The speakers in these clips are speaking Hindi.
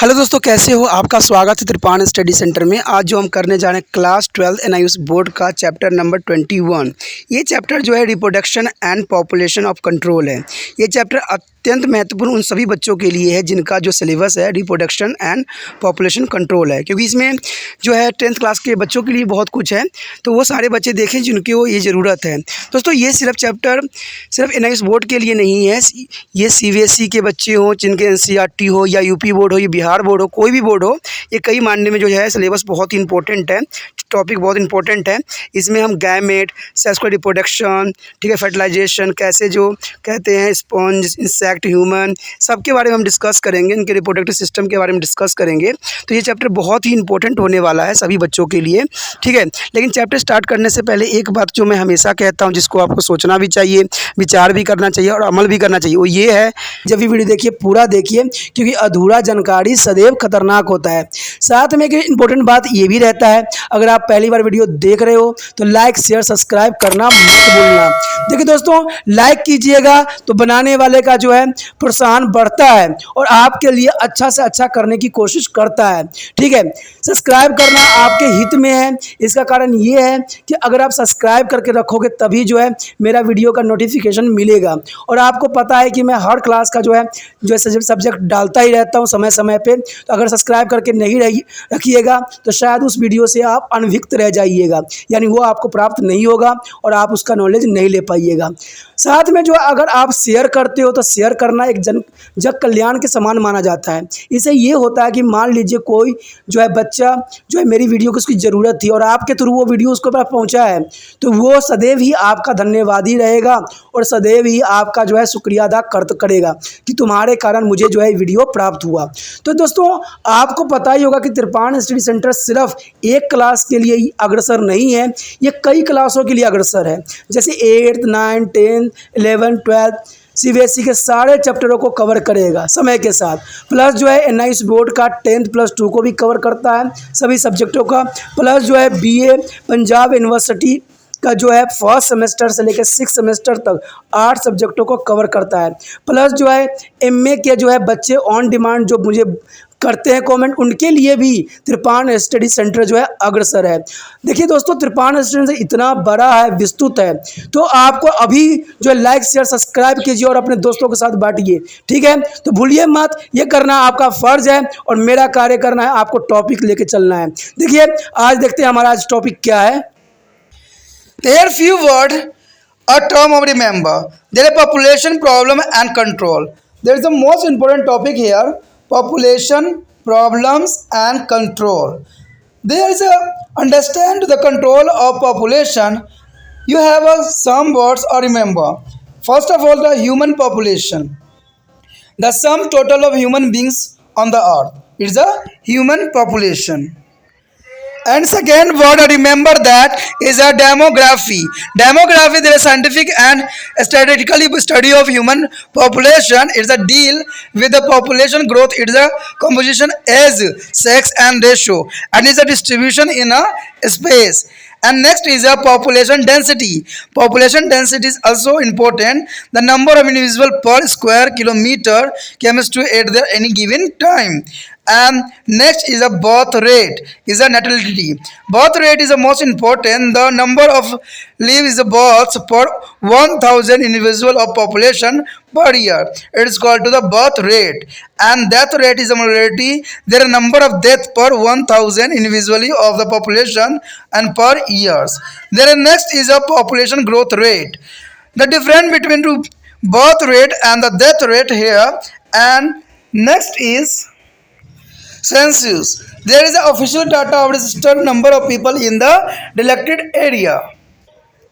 हेलो दोस्तों, कैसे हो? आपका स्वागत है त्रिपाण स्टडी सेंटर में। आज जो हम करने जा रहे हैं क्लास 12 एनआईएस बोर्ड का चैप्टर नंबर 21। ये चैप्टर जो है reproduction and population of control है। ये चैप्टर अत्यंत महत्वपूर्ण उन सभी बच्चों के लिए है जिनका जो सिलेबस है रिप्रोडक्शन एंड पॉपुलेशन कंट्रोल है, क्योंकि इसमें जो है 10th क्लास के बच्चों के लिए बहुत कुछ है, तो वो सारे बच्चे देखें जिनको ये ज़रूरत है। दोस्तों, ये चैप्टर सिर्फ एनआईएस बोर्ड के लिए नहीं है। ये सीबीएसई के बच्चे हों, जिनके एनसीईआरटी हो या यूपी बोर्ड हो या बिहार बोर्ड हो, कोई भी बोर्ड हो, ये कई मानने में जो है सिलेबस बहुत ही इंपॉर्टेंट है, टॉपिक बहुत इंपॉर्टेंट है। इसमें हम गैमेट, सेक्सुअल रिप्रोडक्शन, ठीक है, फर्टिलाइजेशन, कैसे जो कहते हैं स्पॉन्ज, इंसेक्ट, ह्यूमन, सबके बारे में हम डिस्कस करेंगे, इनके रिप्रोडक्टिव सिस्टम के बारे में डिस्कस करेंगे। तो ये चैप्टर बहुत ही इंपॉर्टेंट होने वाला है सभी बच्चों के लिए, ठीक है। लेकिन चैप्टर स्टार्ट करने से पहले एक बात जो मैं हमेशा कहता हूँ, जिसको आपको सोचना भी चाहिए, विचार भी करना चाहिए और अमल भी करना चाहिए, वो ये है, जब भी वीडियो देखिए पूरा देखिए, क्योंकि अधूरा जानकारी सदैव खतरनाक होता है। साथ में एक इंपॉर्टेंट बात ये भी रहता है, अगर आप पहली बार वीडियो देख रहे हो तो लाइक शेयर सब्सक्राइब करना मत भूलना। देखिए दोस्तों, लाइक कीजिएगा तो बनाने वाले का जो है प्रोत्साहन बढ़ता है और आपके लिए अच्छा से अच्छा करने की कोशिश करता है, ठीक है। सब्सक्राइब करना आपके हित में है। इसका कारण ये है कि अगर आप सब्सक्राइब करके रखोगे तभी जो है मेरा वीडियो का नोटिफिकेशन मिलेगा। और आपको पता है कि मैं हर क्लास का जो है सब्जेक्ट डालता ही रहता हूँ समय समय पे। तो अगर सब्सक्राइब करके नहीं रखिएगा तो शायद उस वीडियो से आप अनभिज्ञ रह जाइएगा, यानी वो आपको प्राप्त नहीं होगा और आप उसका नॉलेज नहीं ले पाइएगा। साथ में जो अगर आप शेयर करते हो तो शेयर करना एक जग कल्याण के समान माना जाता है। इससे ये होता है कि मान लीजिए कोई जो है बच्चा जो है मेरी वीडियो को उसकी ज़रूरत थी और आपके थ्रू वो वीडियो उसके पास पहुंचा है, तो वो सदैव ही आपका धन्यवादी रहेगा और सदैव ही आपका जो है शुक्रिया अदा करेगा कि तुम्हारे कारण मुझे जो है वीडियो प्राप्त हुआ। तो दोस्तों, आपको पता ही होगा कि त्रिपाण स्टडी सेंटर सिर्फ एक क्लास के लिए ही अग्रसर नहीं है, ये कई क्लासों के लिए अग्रसर है। जैसे 8th 9th 10th 11th 12th CBSE के सारे चैप्टरों को कवर करेगा समय के साथ। प्लस जो है एनआईएस बोर्ड का 10th+2 को भी कवर करता है, सभी सब्जेक्टों का। प्लस जो है बीए पंजाब यूनिवर्सिटी का जो है फर्स्ट सेमेस्टर से लेकर 6th सेमेस्टर तक 8 सब्जेक्टों को कवर करता है। प्लस जो है एमए के जो है बच्चे ऑन डिमांड जो मुझे करते हैं कमेंट, उनके लिए भी त्रिपाण स्टडी सेंटर जो है अग्रसर है। देखिए दोस्तों, त्रिपाण स्टडी सेंटर इतना बड़ा है, विस्तृत है, तो आपको अभी जो है लाइक शेयर सब्सक्राइब कीजिए और अपने दोस्तों के साथ बांटिए, ठीक है। तो भूलिए मत, ये करना आपका फर्ज है और मेरा कार्य करना है, आपको टॉपिक लेके चलना है। देखिए आज देखते हैं हमारा आज टॉपिक क्या है। Here few words, a term of remember. There is population problem and control. There is the most important topic here: population problems and control. There is a understand the control of population. You have some words or remember. First of all, the human population, the sum total of human beings on the earth. It's a human population. And second word, remember that is a demography. Demography, there is scientific and statistically study of human population. It's a deal with the population growth. It's a composition, age, sex, and ratio, and it's a distribution in a space. And next is a population density. Population density is also important. The number of individual per square kilometer comes to at the any given time. And next is a birth rate, is a natality. Birth rate is the most important. The number of lives births per 1,000 individual of population per year. It is called to the birth rate. And death rate is a mortality. There are number of death per 1,000 individually of the population and per years. There next is a population growth rate. The difference between the birth rate and the death rate here. And next is census. There is an official data of registered number of people in the selected area.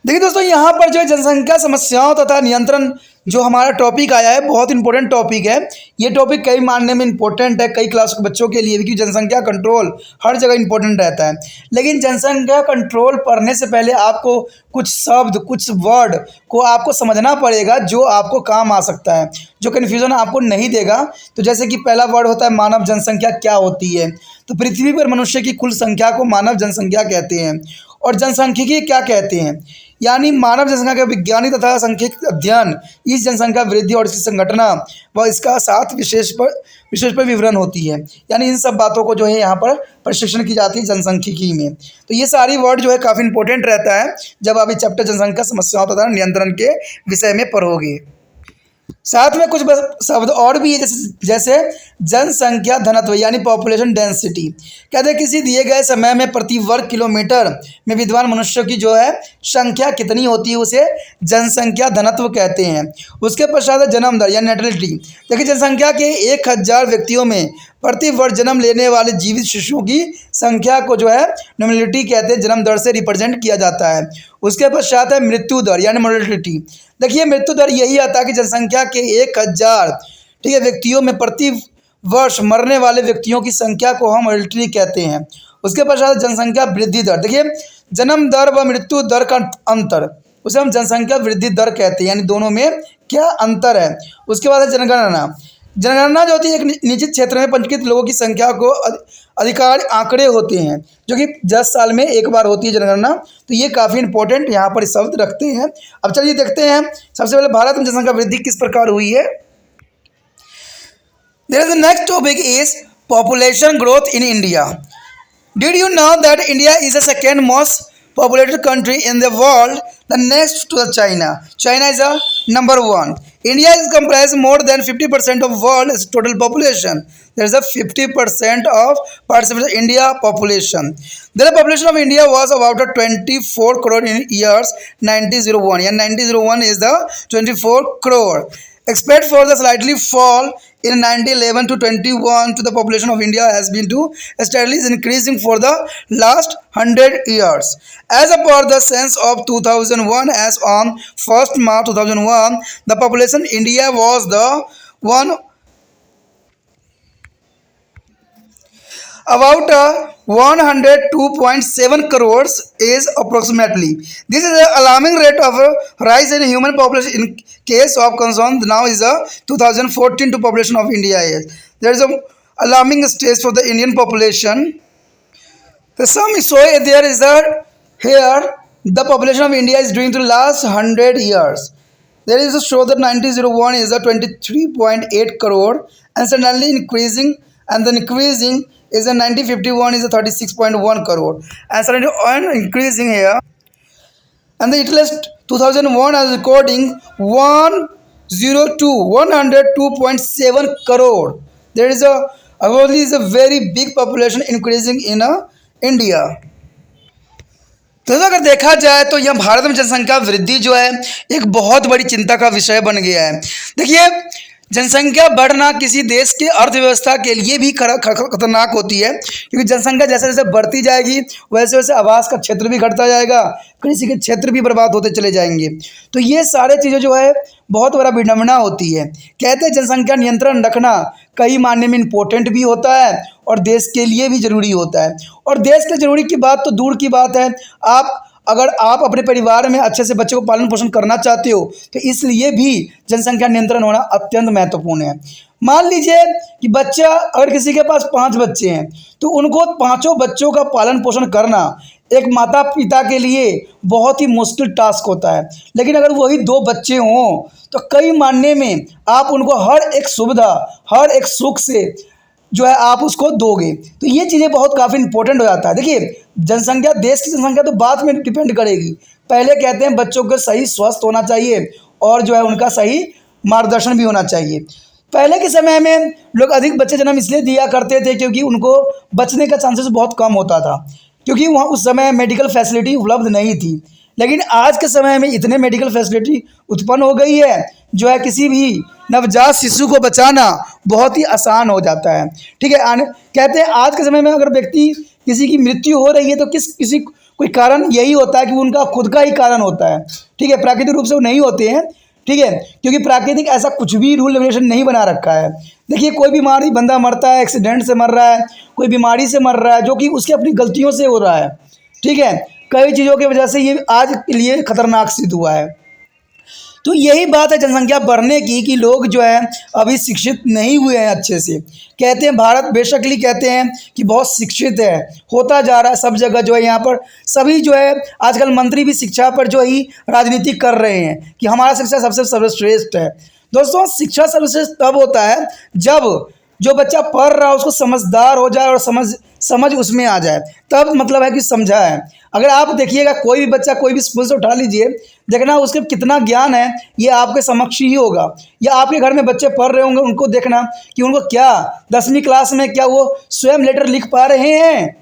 देखिए दोस्तों, यहाँ पर जो है जनसंख्या समस्याओं तथा नियंत्रण जो हमारा टॉपिक आया है, बहुत इंपॉर्टेंट टॉपिक है। ये टॉपिक कई मानने में इंपॉर्टेंट है कई क्लास के बच्चों के लिए भी, क्योंकि जनसंख्या कंट्रोल हर जगह इंपॉर्टेंट रहता है। लेकिन जनसंख्या कंट्रोल पढ़ने से पहले आपको कुछ शब्द, कुछ वर्ड को आपको समझना पड़ेगा जो आपको काम आ सकता है, जो कन्फ्यूज़न आपको नहीं देगा। तो जैसे कि पहला वर्ड होता है मानव जनसंख्या। क्या होती है? तो पृथ्वी पर मनुष्य की कुल संख्या को मानव जनसंख्या कहते हैं। और जनसांख्यिकी क्या कहते हैं? यानी मानव जनसंख्या का वैज्ञानिक तथा सांख्यिकी अध्ययन इस जनसंख्या वृद्धि और इसकी संगठना व इसका साथ विशेष पर विवरण होती है। यानी इन सब बातों को जो है यहाँ पर प्रशिक्षण की जाती है जनसांख्यिकी में। तो ये सारी वर्ड जो है काफ़ी इंपॉर्टेंट रहता है जब आप इस चैप्टर जनसंख्या समस्याओं तथा नियंत्रण के विषय में पढ़ोगे। साथ में कुछ शब्द और भी है जैसे जनसंख्या घनत्व यानी पॉपुलेशन डेंसिटी। कहते हैं किसी दिए गए समय में प्रति वर्ग किलोमीटर में विद्वान मनुष्यों की जो है संख्या कितनी होती है उसे जनसंख्या घनत्व कहते हैं। उसके पश्चात है जन्म दर यानी नेटिलिटी। देखिए जनसंख्या के 1000 व्यक्तियों में प्रति वर्ष जन्म लेने वाले जीवित शिशुओं की संख्या को जो है नॉमिनलिटी कहते हैं, जन्म दर से रिप्रेजेंट किया जाता है। उसके पश्चात है मृत्यु दर यानी मोर्टेलिटी। देखिए मृत्यु दर यही आता है कि जनसंख्या के 1000 ठीक है व्यक्तियों में प्रति वर्ष मरने वाले व्यक्तियों की संख्या को हम मोर्टेलिटी कहते हैं। उसके पश्चात जनसंख्या वृद्धि दर। देखिए जन्म दर व मृत्यु दर का अंतर उसे हम जनसंख्या वृद्धि दर कहते हैं, यानी दोनों में क्या अंतर है। उसके बाद है जनगणना। जनगणना जो होती है एक निश्चित क्षेत्र में पंजीकृत लोगों की संख्या को अधिकार आंकड़े होते हैं जो कि 10 साल में एक बार होती है जनगणना। तो ये काफ़ी इंपॉर्टेंट यहाँ पर शब्द रखते हैं। अब चलिए देखते हैं सबसे पहले भारत में जनसंख्या वृद्धि किस प्रकार हुई है। There is the next topic is population growth in India. Did you know that India is the second most populated country in the world, the next to the China. China is a number 1. India is comprised more than 50% of world's total population. There is a 50% of participation India population. The population of India was about 24 crore in years 1901. And 1901 is the 24 crore. Expect for the slightly fall in 1911 to 21 to the population of India has been to steadily increasing for the last 100 years. As per the census of 2001, as on 1st March 2001, the population in India was the one about 102.7 crores is approximately. This is an alarming rate of rise in human population. In case of concern now is a 2014 to population of India is. There is a alarming stage for the Indian population. The sum is so there is a here the population of India is doing to last 100 years. There is a show that 1901 is a 23.8 crore and suddenly increasing, and then increasing is a 1951 is a 36.1 crore and suddenly increasing here. And the latest 2001 is recording 102.7 crore. There is a obviously is a very big population increasing in India. तो अगर देखा जाए तो यह भारत में जनसंख्या वृद्धि जो है एक बहुत बड़ी चिंता का विषय बन गया है। देखिए जनसंख्या बढ़ना किसी देश के अर्थव्यवस्था के लिए भी खतरनाक होती है, क्योंकि जनसंख्या जैसे जैसे बढ़ती जाएगी वैसे वैसे आवास का क्षेत्र भी घटता जाएगा, कृषि के क्षेत्र भी बर्बाद होते चले जाएंगे। तो ये सारे चीज़ें जो है बहुत बड़ा विडंबना होती है। कहते हैं जनसंख्या नियंत्रण रखना कई मायने में इम्पोर्टेंट भी होता है और देश के लिए भी ज़रूरी होता है। और देश के ज़रूरी की बात तो दूर की बात है, अगर आप अपने परिवार में अच्छे से बच्चे को पालन पोषण करना चाहते हो तो इसलिए भी जनसंख्या नियंत्रण होना अत्यंत महत्वपूर्ण है। मान लीजिए कि बच्चा अगर किसी के पास 5 बच्चे हैं तो उनको 5 बच्चों का पालन पोषण करना एक माता पिता के लिए बहुत ही मुश्किल टास्क होता है। लेकिन अगर वही 2 बच्चे हों तो कई मायने में आप उनको हर एक सुविधा हर एक सुख से जो है आप उसको दोगे। तो ये चीज़ें बहुत काफ़ी इंपॉर्टेंट हो जाता है। देखिए जनसंख्या देश की जनसंख्या तो बाद में डिपेंड करेगी, पहले कहते हैं बच्चों का सही स्वस्थ होना चाहिए और जो है उनका सही मार्गदर्शन भी होना चाहिए। पहले के समय में लोग अधिक बच्चे जन्म इसलिए दिया करते थे क्योंकि उनको बचने का चांसेस बहुत कम होता था, क्योंकि वहाँ उस समय मेडिकल फैसिलिटी उपलब्ध नहीं थी। लेकिन आज के समय में इतने मेडिकल फैसिलिटी उत्पन्न हो गई है जो है किसी भी नवजात शिशु को बचाना बहुत ही आसान हो जाता है। ठीक है, कहते हैं आज के समय में अगर व्यक्ति किसी की मृत्यु हो रही है तो किसी कोई कारण यही होता है कि उनका खुद का ही कारण होता है। ठीक है, प्राकृतिक रूप से वो नहीं होते हैं। ठीक है, क्योंकि प्राकृतिक ऐसा कुछ भी रूल रेगुलेशन नहीं बना रखा है। देखिए कोई बीमारी बंदा मरता है, एक्सीडेंट से मर रहा है, कोई बीमारी से मर रहा है जो कि उसकी अपनी गलतियों से हो रहा है। ठीक है, कई चीज़ों की वजह से ये आज के लिए खतरनाक सिद्ध हुआ है। तो यही बात है जनसंख्या बढ़ने की कि लोग जो है अभी शिक्षित नहीं हुए हैं अच्छे से। कहते हैं भारत बेशकली कहते हैं कि बहुत शिक्षित है, होता जा रहा है सब जगह जो है, यहाँ पर सभी जो है आजकल मंत्री भी शिक्षा पर जो ही राजनीति कर रहे हैं कि हमारा शिक्षा सबसे सर्वश्रेष्ठ है। दोस्तों शिक्षा सर्वश्रेष्ठ तब होता है जब जो बच्चा पढ़ रहा है उसको समझदार हो जाए और समझ उसमें आ जाए, तब मतलब है कि समझा है। अगर आप देखिएगा कोई भी बच्चा कोई भी स्कूल से उठा लीजिए, देखना उसके कितना ज्ञान है ये आपके समक्ष ही होगा। या आपके घर में बच्चे पढ़ रहे होंगे, उनको देखना कि उनको क्या 10वीं क्लास में क्या वो स्वयं लेटर लिख पा रहे हैं।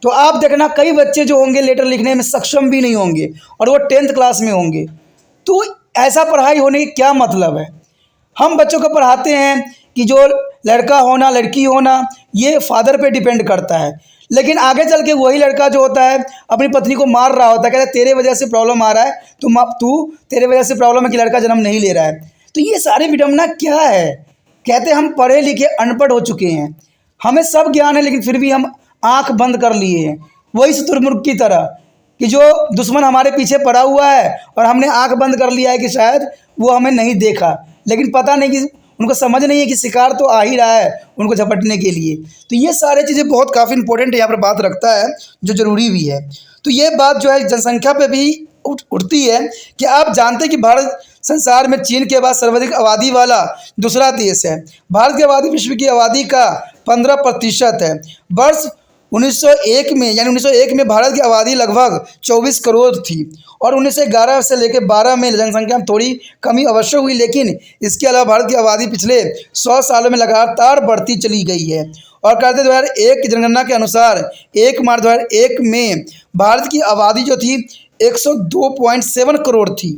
तो आप देखना कई बच्चे जो होंगे लेटर लिखने में सक्षम भी नहीं होंगे और वो 10th क्लास में होंगे। तो ऐसा पढ़ाई होने की क्या मतलब है। हम बच्चों को पढ़ाते हैं कि जो लड़का होना लड़की होना ये फादर पे डिपेंड करता है, लेकिन आगे चल के वही लड़का जो होता है अपनी पत्नी को मार रहा होता है, कहता है तेरे वजह से प्रॉब्लम आ रहा है, तेरे वजह से प्रॉब्लम है कि लड़का जन्म नहीं ले रहा है। तो ये सारी विडम्बना क्या है। कहते हम पढ़े लिखे अनपढ़ हो चुके हैं, हमें सब ज्ञान है लेकिन फिर भी हम आंख बंद कर लिए हैं, वही शुतुरमुर्ग की तरह कि जो दुश्मन हमारे पीछे पड़ा हुआ है और हमने आंख बंद कर लिया है कि शायद वो हमें नहीं देखा, लेकिन पता नहीं कि उनको समझ नहीं है कि शिकार तो आ ही रहा है उनको झपटने के लिए। तो ये सारी चीज़ें बहुत काफ़ी इंपॉर्टेंट यहाँ पर बात रखता है जो ज़रूरी भी है। तो ये बात जो है जनसंख्या पे भी उठती है कि आप जानते हैं कि भारत संसार में चीन के बाद सर्वाधिक आबादी वाला दूसरा देश है। भारत की आबादी विश्व की आबादी का 15% है। वर्ष 1901 में यानी 1901 में भारत की आबादी लगभग 24 करोड़ थी और 1911 से लेकर 12 में जनसंख्या में थोड़ी कमी अवश्य हुई, लेकिन इसके अलावा भारत की आबादी पिछले 100 सालों में लगातार बढ़ती चली गई है। और कहते 2001 की जनगणना के अनुसार 1 मार्च 2001 में भारत की आबादी जो थी 102.7 करोड़ थी।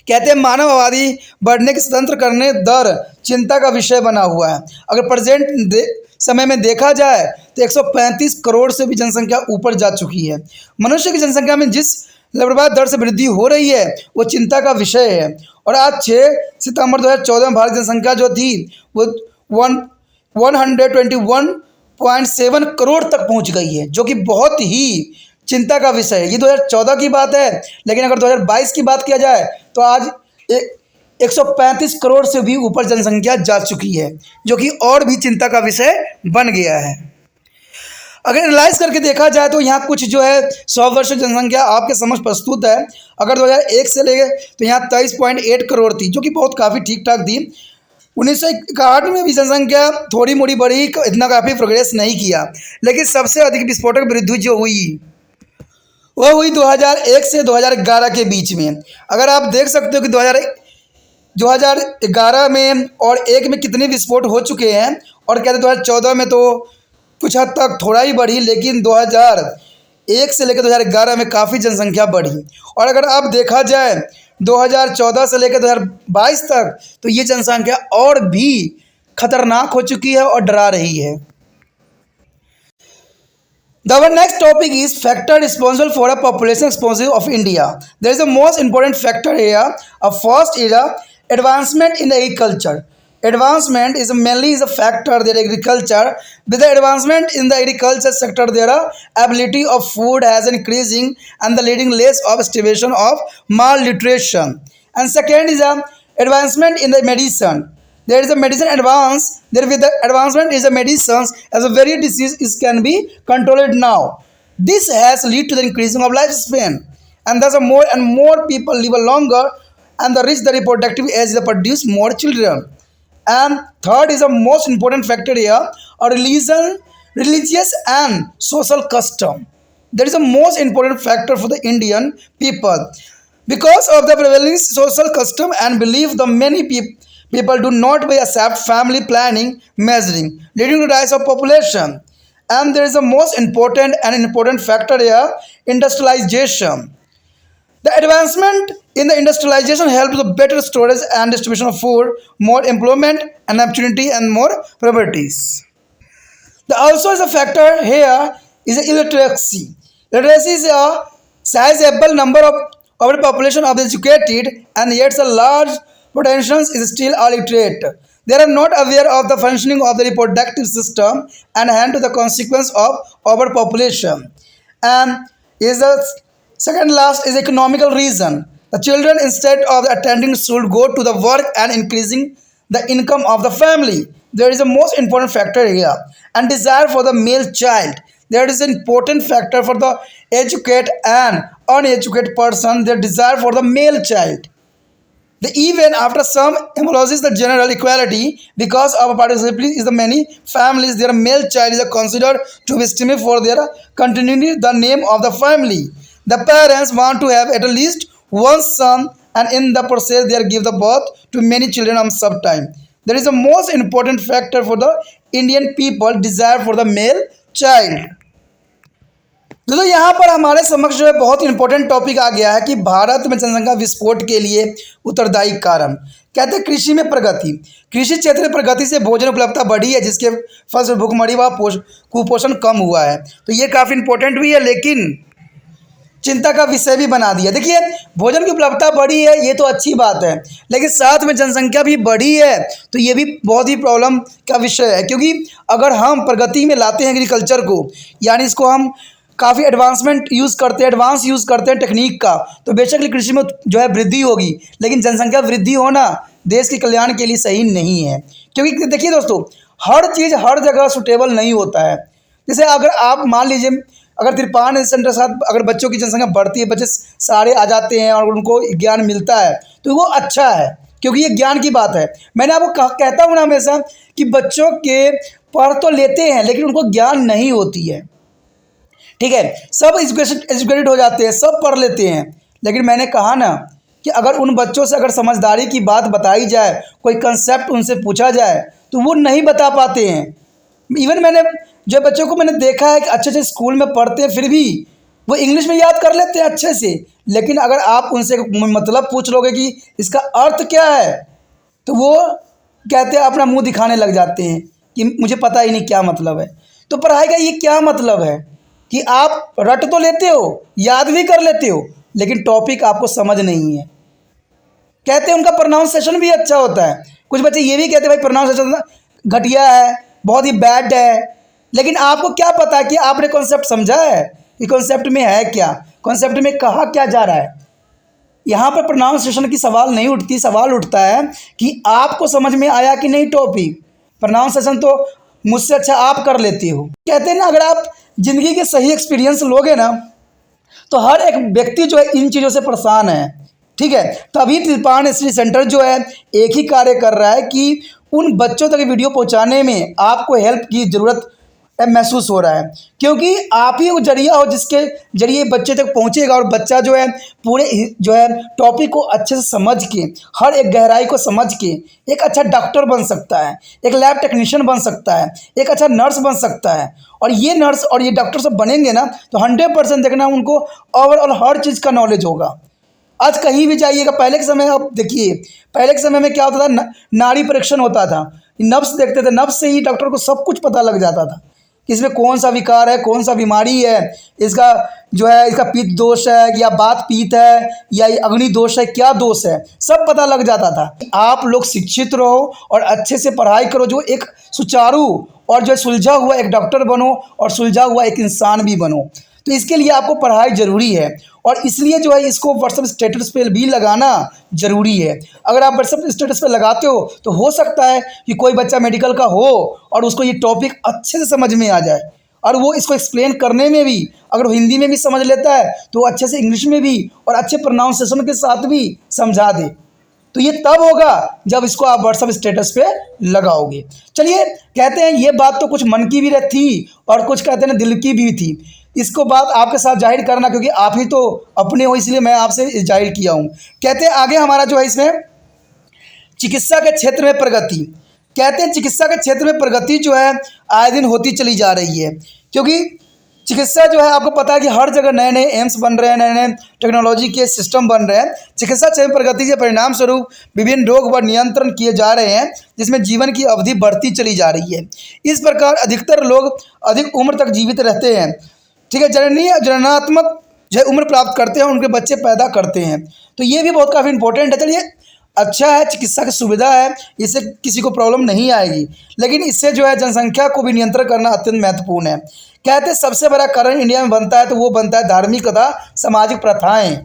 कहते हैं मानव आबादी बढ़ने की स्वतंत्र करने दर चिंता का विषय बना हुआ है। अगर प्रेजेंट समय में देखा जाए तो 135 करोड़ से भी जनसंख्या ऊपर जा चुकी है। मनुष्य की जनसंख्या में जिस लबरबाद दर से वृद्धि हो रही है वो चिंता का विषय है। और आज 6 सितंबर 2014 में भारत की जनसंख्या जो थी वो 121.7 करोड़ तक पहुंच गई है, जो कि बहुत ही चिंता का विषय है। ये 2014 की बात है, लेकिन अगर 2022 की बात किया जाए तो आज 135 करोड़ से भी ऊपर जनसंख्या जा चुकी है, जो कि और भी चिंता का विषय बन गया है। अगर एनालाइज करके देखा जाए तो यहाँ कुछ जो है 100 वर्ष जनसंख्या आपके समक्ष प्रस्तुत है। अगर 2001 से लेके तो यहाँ 23.8 करोड़ थी, जो कि बहुत काफ़ी ठीक ठाक थी। 1961 में भी जनसंख्या थोड़ी मोड़ी बढ़ी, इतना काफ़ी प्रोग्रेस नहीं किया, लेकिन सबसे अधिक विस्फोटक वृद्धि जो हुई वो हुई 2001 से 2011 के बीच में। अगर आप देख सकते हो कि 2011 में और 1 में कितने विस्फोट हो चुके हैं, और कहते 2014 में तो कुछ हद तक थोड़ा ही बढ़ी, लेकिन 2001 से लेकर 2011 में काफ़ी जनसंख्या बढ़ी। और अगर आप देखा जाए 2014 से लेकर 2022 तक तो ये जनसंख्या और भी खतरनाक हो चुकी है और डरा रही है। Our next topic is factor responsible for a population expansion of India. There is a most important factor here. First is advancement in agriculture. Advancement is mainly a factor that agriculture. With the advancement in the agriculture sector, their ability of food has increasing and the leading less of starvation of malnutrition. And second is advancement in the medicine. There is a medicine advance. There with the advancement is a medicines as a very disease is can be controlled now. This has lead to the increasing of lifespan, and thus more and more people live longer, and the reach the reproductive age they produce more children. And third is a most important factor here, a religious and social custom. That is the most important factor for the Indian people. Because of the prevailing social custom and belief, the many people do not accept family planning measuring, leading to rise of population. And there is a most important factor here, industrialization. The advancement in the industrialization helps the better storage and distribution of food, more employment and opportunity, and more properties. The also is a factor here is illiteracy. Literacy is a sizable number of our population of educated, and yet a large potential is still illiterate. They are not aware of the functioning of the reproductive system and hence to the consequence of overpopulation. And is the second last is economical reason. The children, instead of attending school, go to the work and increasing the income of the family. There is a most important factor here, and desire for the male child. There is an important factor for the educated and uneducated person. Their desire for the male child. Even after some acknowledges the general equality, because of participation is the many families, their male child is considered to be estimate for their continuing the name of the family. The parents want to have at least one son, and in the process they give the birth to many children on some time. There is a most important factor for the Indian people, desire for the male child. दोस्तों यहाँ पर हमारे समक्ष जो है बहुत इंपॉर्टेंट टॉपिक आ गया है कि भारत में जनसंख्या विस्फोट के लिए उत्तरदायी कारण। कहते हैं कृषि में प्रगति। कृषि क्षेत्र में प्रगति से भोजन उपलब्धता बढ़ी है, जिसके फल से भूखमरी व कुपोषण कम हुआ है। तो ये काफ़ी इंपॉर्टेंट भी है, लेकिन चिंता का विषय भी बना दिया। देखिए, भोजन की उपलब्धता बढ़ी है, ये तो अच्छी बात है, लेकिन साथ में जनसंख्या भी बढ़ी है, तो ये भी बहुत ही प्रॉब्लम का विषय है। क्योंकि अगर हम प्रगति में लाते हैं एग्रीकल्चर को, यानी इसको हम काफ़ी एडवांस यूज़ करते हैं टेक्निक का, तो बेशक कृषि में जो है वृद्धि होगी, लेकिन जनसंख्या वृद्धि होना देश के कल्याण के लिए सही नहीं है। क्योंकि देखिए दोस्तों, हर चीज़ हर जगह सुटेबल नहीं होता है। जैसे अगर आप मान लीजिए, अगर तिरपान सेंटर के साथ अगर बच्चों की जनसंख्या बढ़ती है, बच्चे सारे आ जाते हैं और उनको ज्ञान मिलता है, तो वो अच्छा है, क्योंकि ये ज्ञान की बात है। मैंने आपको कहता हूँ ना हमेशा कि बच्चों के पढ़ तो लेते हैं, लेकिन उनको ज्ञान नहीं होती है। ठीक है, सब एजुकेटेड हो जाते हैं, सब पढ़ लेते हैं, लेकिन मैंने कहा ना कि अगर उन बच्चों से अगर समझदारी की बात बताई जाए, कोई कंसेप्ट उनसे पूछा जाए, तो वो नहीं बता पाते हैं। इवन मैंने जो बच्चों को मैंने देखा है कि अच्छे स्कूल में पढ़ते हैं, फिर भी वो इंग्लिश में याद कर लेते हैं अच्छे से, लेकिन अगर आप उनसे मतलब पूछ लोगे कि इसका अर्थ क्या है, तो वो कहते हैं, अपना मुंह दिखाने लग जाते हैं कि मुझे पता ही नहीं क्या मतलब है। तो पढ़ाई का ये क्या मतलब है कि आप रट तो लेते हो, याद भी कर लेते हो, लेकिन टॉपिक आपको समझ नहीं है। कहते हैं उनका प्रोनाउंसिएशन भी अच्छा होता है। कुछ बच्चे ये भी कहते हैं भाई प्रोनाउंसिएशन घटिया है, बहुत ही बैड है, लेकिन आपको क्या पता कि आपने कॉन्सेप्ट समझा है कि कॉन्सेप्ट में है क्या, कॉन्सेप्ट में कहा क्या जा रहा है। यहाँ पर प्रोनाउंसिएशन की सवाल नहीं उठती, सवाल उठता है कि आपको समझ में आया कि नहीं टॉपिक। प्रोनाउंसिएशन तो मुझसे अच्छा आप कर लेते हो। कहते हैं ना, अगर आप ज़िंदगी के सही एक्सपीरियंस लोगे ना, तो हर एक व्यक्ति जो है इन चीज़ों से परेशान है। ठीक है, तभी तिरपान स्टडी सेंटर जो है एक ही कार्य कर रहा है कि उन बच्चों तक वीडियो पहुंचाने में आपको हेल्प की ज़रूरत महसूस हो रहा है, क्योंकि आप ही वो जरिया हो जिसके जरिए बच्चे तक पहुंचेगा, और बच्चा जो है पूरे जो है टॉपिक को अच्छे से समझ के, हर एक गहराई को समझ के एक अच्छा डॉक्टर बन सकता है, एक लैब टेक्नीशियन बन सकता है, एक अच्छा नर्स बन सकता है। और ये नर्स और ये डॉक्टर सब बनेंगे ना, तो 100% देखना उनको ओवरऑल हर चीज़ का नॉलेज होगा। आज कहीं भी जाइएगा, पहले के समय आप देखिए, पहले के समय में क्या होता था, नाड़ी परीक्षण होता था, नब्स देखते थे, नब्स से ही डॉक्टर को सब कुछ पता लग जाता था कि इसमें कौन सा विकार है, कौन सा बीमारी है, इसका जो है इसका पित्त दोष है या बात पीत है या अग्नि दोष है, क्या दोष है, सब पता लग जाता था। आप लोग शिक्षित रहो और अच्छे से पढ़ाई करो, जो एक सुचारू और जो सुलझा हुआ एक डॉक्टर बनो और सुलझा हुआ एक इंसान भी बनो। तो इसके लिए आपको पढ़ाई ज़रूरी है, और इसलिए जो है इसको व्हाट्सएप स्टेटस पे भी लगाना ज़रूरी है। अगर आप व्हाट्सएप स्टेटस पे लगाते हो, तो हो सकता है कि कोई बच्चा मेडिकल का हो और उसको ये टॉपिक अच्छे से समझ में आ जाए, और वो इसको एक्सप्लेन करने में भी, अगर वो हिंदी में भी समझ लेता है, तो वो अच्छे से इंग्लिश में भी और अच्छे प्रोनाउंसिएशन के साथ भी समझा दे। तो ये तब होगा जब इसको आप व्हाट्सएप स्टेटस पे लगाओगे। चलिए, कहते हैं ये बात तो कुछ मन की भी थी और कुछ कहते हैं दिल की भी थी। इसको बात आपके साथ जाहिर करना, क्योंकि आप ही तो अपने हो, इसलिए मैं आपसे जाहिर किया हूँ। कहते हैं आगे हमारा जो है इसमें चिकित्सा के क्षेत्र में प्रगति। कहते हैं चिकित्सा के क्षेत्र में प्रगति जो है आए दिन होती चली जा रही है, क्योंकि चिकित्सा जो है आपको पता है कि हर जगह नए नए एम्स बन रहे हैं, नए नए टेक्नोलॉजी के सिस्टम बन रहे हैं। चिकित्सा क्षेत्र में प्रगति के परिणाम स्वरूप विभिन्न रोग व नियंत्रण किए जा रहे हैं, जिसमें जीवन की अवधि बढ़ती चली जा रही है। इस प्रकार अधिकतर लोग अधिक उम्र तक जीवित रहते हैं। ठीक है, जननात्मक जो है उम्र प्राप्त करते हैं, उनके बच्चे पैदा करते हैं। तो ये भी बहुत काफ़ी इंपॉर्टेंट है। चलिए, अच्छा है, चिकित्सा की सुविधा है, इससे किसी को प्रॉब्लम नहीं आएगी, लेकिन इससे जो है जनसंख्या को भी नियंत्रण करना अत्यंत महत्वपूर्ण है। कहते हैं सबसे बड़ा कारण इंडिया में बनता है, तो वो बनता है धार्मिक तथा सामाजिक प्रथाएं।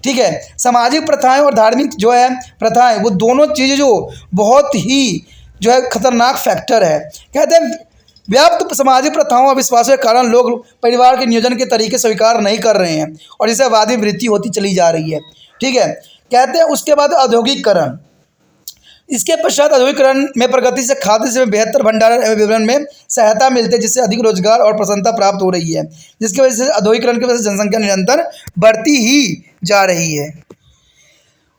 ठीक है। सामाजिक प्रथाएं और धार्मिक जो है प्रथाएं, वो दोनों चीज़ें जो बहुत ही जो है खतरनाक फैक्टर है। कहते हैं व्याप्त सामाजिक प्रथाओं और विश्वासों के कारण लोग परिवार के नियोजन के तरीके स्वीकार नहीं कर रहे हैं और इससे वादी वृद्धि होती चली जा रही है। ठीक है। कहते हैं उसके बाद औद्योगिकरण, इसके पश्चात औद्योगिकरण में प्रगति से खाद्य से बेहतर भंडारण एवं वितरण में सहायता मिलती है, जिससे अधिक रोजगार और प्रसन्नता प्राप्त हो रही है, जिसकी वजह से औद्योगिकरण की वजह से जनसंख्या निरंतर बढ़ती ही जा रही है।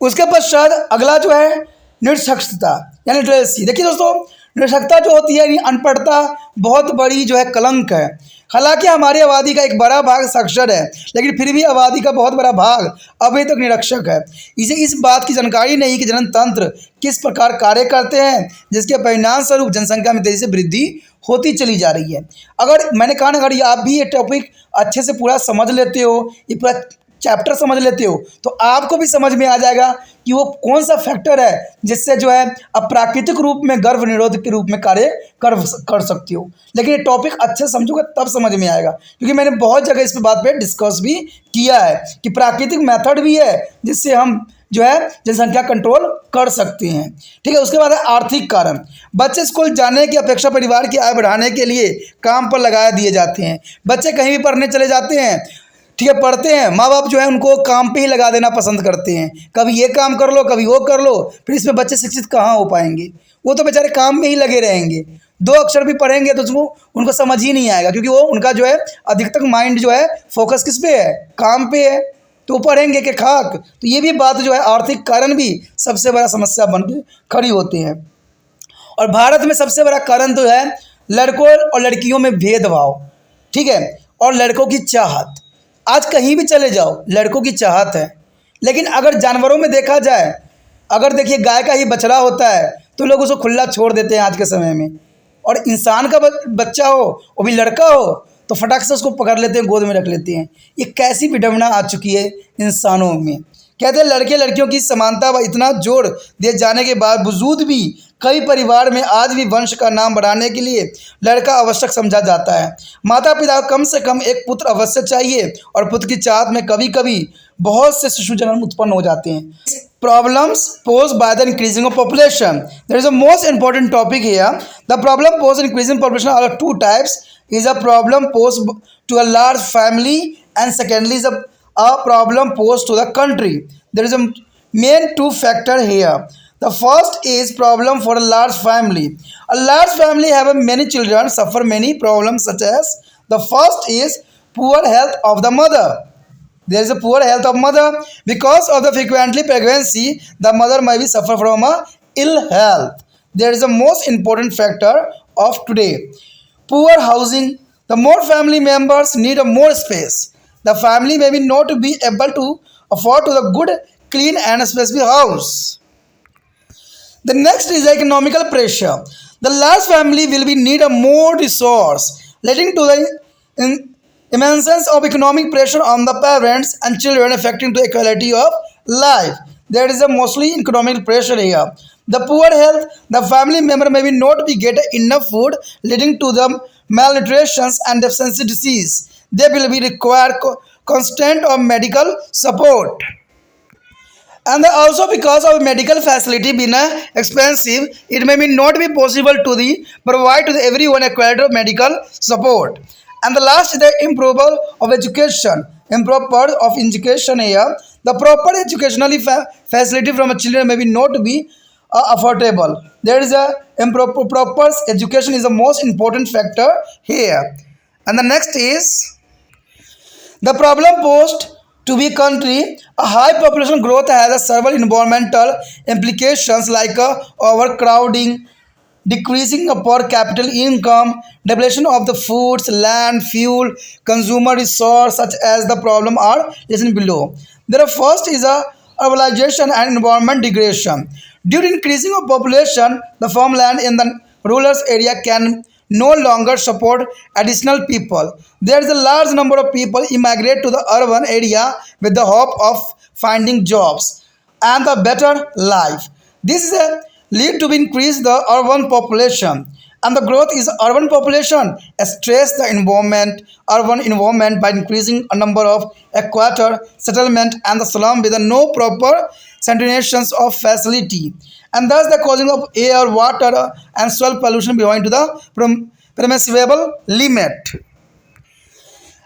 उसके पश्चात अगला जो है निरक्षरता यानी लिटरेसी। देखिए दोस्तों, निरक्षरता जो होती है यानी अनपढ़ता बहुत बड़ी जो है कलंक है। हालांकि हमारी आबादी का एक बड़ा भाग साक्षर है, लेकिन फिर भी आबादी का बहुत बड़ा भाग अभी तक निरक्षर है। इसे इस बात की जानकारी नहीं कि जनतंत्र किस प्रकार कार्य करते हैं, जिसके परिणाम स्वरूप जनसंख्या में तेजी से वृद्धि होती चली जा रही है। अगर मैंने कहा ना, अगर आप भी ये टॉपिक अच्छे से पूरा समझ लेते हो, ये पूरा चैप्टर समझ लेते हो, तो आपको भी समझ में आ जाएगा कि वो कौन सा फैक्टर है जिससे जो है अप्राकृतिक रूप में गर्भ निरोध के रूप में कार्य कर सकती हो। लेकिन ये टॉपिक अच्छे समझोगे तब समझ में आएगा, क्योंकि मैंने बहुत जगह इस बात पे डिस्कस भी किया है कि प्राकृतिक मेथड भी है जिससे हम जो है जनसंख्या कंट्रोल कर सकते हैं। ठीक है। उसके बाद है आर्थिक कारण। बच्चे स्कूल जाने की अपेक्षा परिवार की आय बढ़ाने के लिए काम पर लगा दिए जाते हैं। बच्चे कहीं भी पढ़ने चले जाते हैं, ठीक है, पढ़ते हैं, माँ बाप जो है उनको काम पे ही लगा देना पसंद करते हैं। कभी ये काम कर लो, कभी वो कर लो, फिर इसमें बच्चे शिक्षित कहाँ हो पाएंगे? वो तो बेचारे काम में ही लगे रहेंगे। दो अक्षर भी पढ़ेंगे तो उसको उनको समझ ही नहीं आएगा, क्योंकि वो उनका जो है अधिकतर माइंड जो है फोकस किस पे है? काम पे है। तो पढ़ेंगे कि खाक। तो ये भी बात जो है आर्थिक कारण भी सबसे बड़ा समस्या बन के खड़ी होती है। और भारत में सबसे बड़ा कारण तो है लड़कों और लड़कियों में भेदभाव। ठीक है। और लड़कों की चाहत, आज कहीं भी चले जाओ लड़कों की चाहत है। लेकिन अगर जानवरों में देखा जाए, अगर देखिए गाय का ही बछड़ा होता है तो लोग उसको खुला छोड़ देते हैं आज के समय में, और इंसान का बच्चा हो, वो भी लड़का हो, तो फटाक से उसको पकड़ लेते हैं, गोद में रख लेते हैं। ये कैसी विडंबना आ चुकी है इंसानों में। कहते हैं लड़के लड़कियों की समानता व इतना जोर दिए जाने के बावजूद भी कई परिवार में आज भी वंश का नाम बढ़ाने के लिए लड़का आवश्यक समझा जाता है। माता पिता को कम से कम एक पुत्र अवश्य चाहिए, और पुत्र की चाहत में कभी कभी बहुत से शिशु जन्म उत्पन्न हो जाते हैं। Problems posed by the increasing of population. There is a most important topic here. The problem posed in increasing population are two types. Is a problem posed to a large family, and secondly is a problem posed to the country. There is a main two factor here. The first is problem for a large family. A large family have many children suffer many problems, such as the first is poor health of the mother. There is a poor health of mother because of the frequently pregnancy. The mother may be suffer from a ill health. There is a most important factor of today. Poor housing. The more family members need a more space. The family may be not be able to afford to the good, clean and specific house. The next is economical pressure. The large family will be need a more resource, leading to the immense of economic pressure on the parents and children, affecting the quality of life. There is a mostly economic pressure here. The poor health, the family member may be not be get enough food, leading to the malnutrition and deficiency disease. They will be require constant of medical support. And also because of medical facility being expensive, it may be not be possible to the provide to the everyone a quality of medical support. And the last is the improper of education. Improper of education here. The proper educationally facility from a children may be not be affordable. There is a improper proper education is the most important factor here. And the next is the problem posed to be country. A high population growth has a several environmental implications like overcrowding, decreasing of per capita income, depletion of the foods, land, fuel, consumer resource, such as the problem are listed below. The first is a urbanization and environment degradation. Due to increasing of population, the farmland in the rural area can no longer support additional people. There is a large number of people immigrate to the urban area with the hope of finding jobs and a better life. This is a lead to increase the urban population, And the growth is urban population stress the urban environment by increasing a number of quarter settlement and the slum with no proper sanitation of facility, and thus the causing of air, water, and soil pollution beyond to the permissible limit.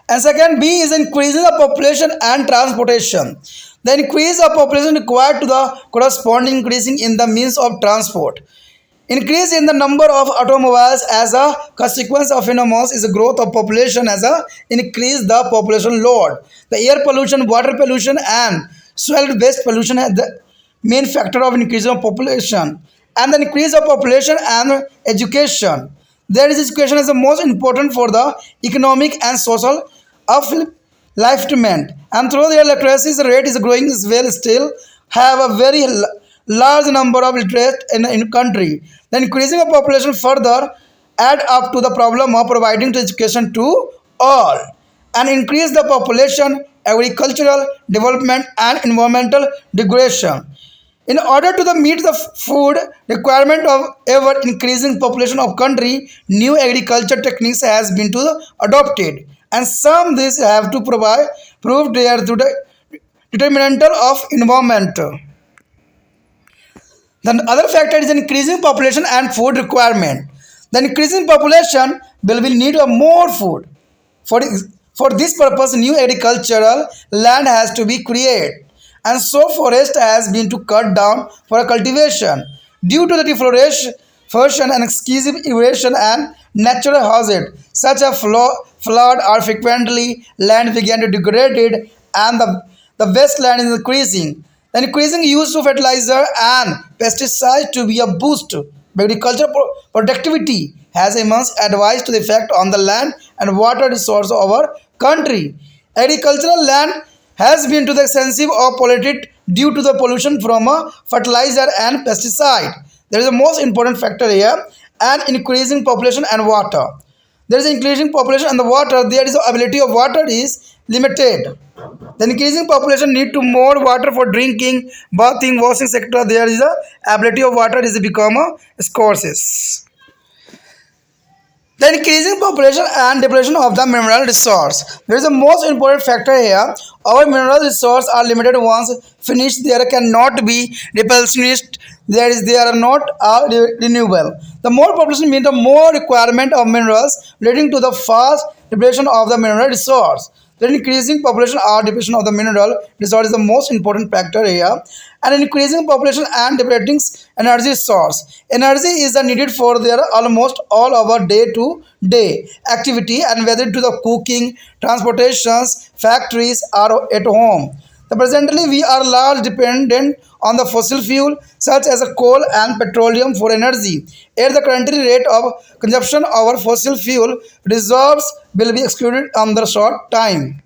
And second, B is increasing the population and transportation. The increase of population required to the corresponding increasing in the means of transport. Increase in the number of automobiles as a consequence of enormous is a growth of population as a increase the population load. The air pollution, water pollution, and soil waste pollution are the main factor of increase of population. And the increase of population and education. There is education is the most important for the economic and social upliftment. And through the literacy rate is growing as well, still have a very large number of literate in country. The increasing of population further add up to the problem of providing education to all and increase the population, agricultural development, and environmental degradation. In order to meet the food requirement of ever increasing population of country, new agriculture techniques has been to adopted, and some these have to prove they are to the determinantal of environment. The other factor is increasing population and food requirement. The increasing population will need more food. For, for this purpose, new agricultural land has to be created, and so forest has been to cut down for cultivation. Due to the deforestation and excessive erosion and natural hazard, such as flood are frequently land began to degrade and the wasteland is increasing. The increasing use of fertilizer and pesticides to be a boost agricultural productivity has immense advice to the effect on the land and water resource of our country. Agricultural land has been to the extensive or polluted due to the pollution from a fertilizer and pesticide. There is a most important factor here, and increasing population and water. There is increasing population and the water. There is the ability of water is limited. The increasing population need to more water for drinking, bathing, washing, etc. There is a ability of water is become a scarces. The increasing population and depletion of the mineral resource. There is a most important factor here. Our mineral resources are limited once finished. There cannot be replenished. They are not renewable. The more population means the more requirement of minerals, leading to the fast depletion of the mineral resource. The increasing population or depletion of the mineral resource is the most important factor here. And increasing population and depleting energy source. Energy is needed for their almost all our day-to-day activity, and whether to the cooking, transportations, factories, or at home. Presently, we are largely dependent on the fossil fuel such as coal and petroleum for energy. At the current rate of consumption, our fossil fuel reserves will be excluded on the short time.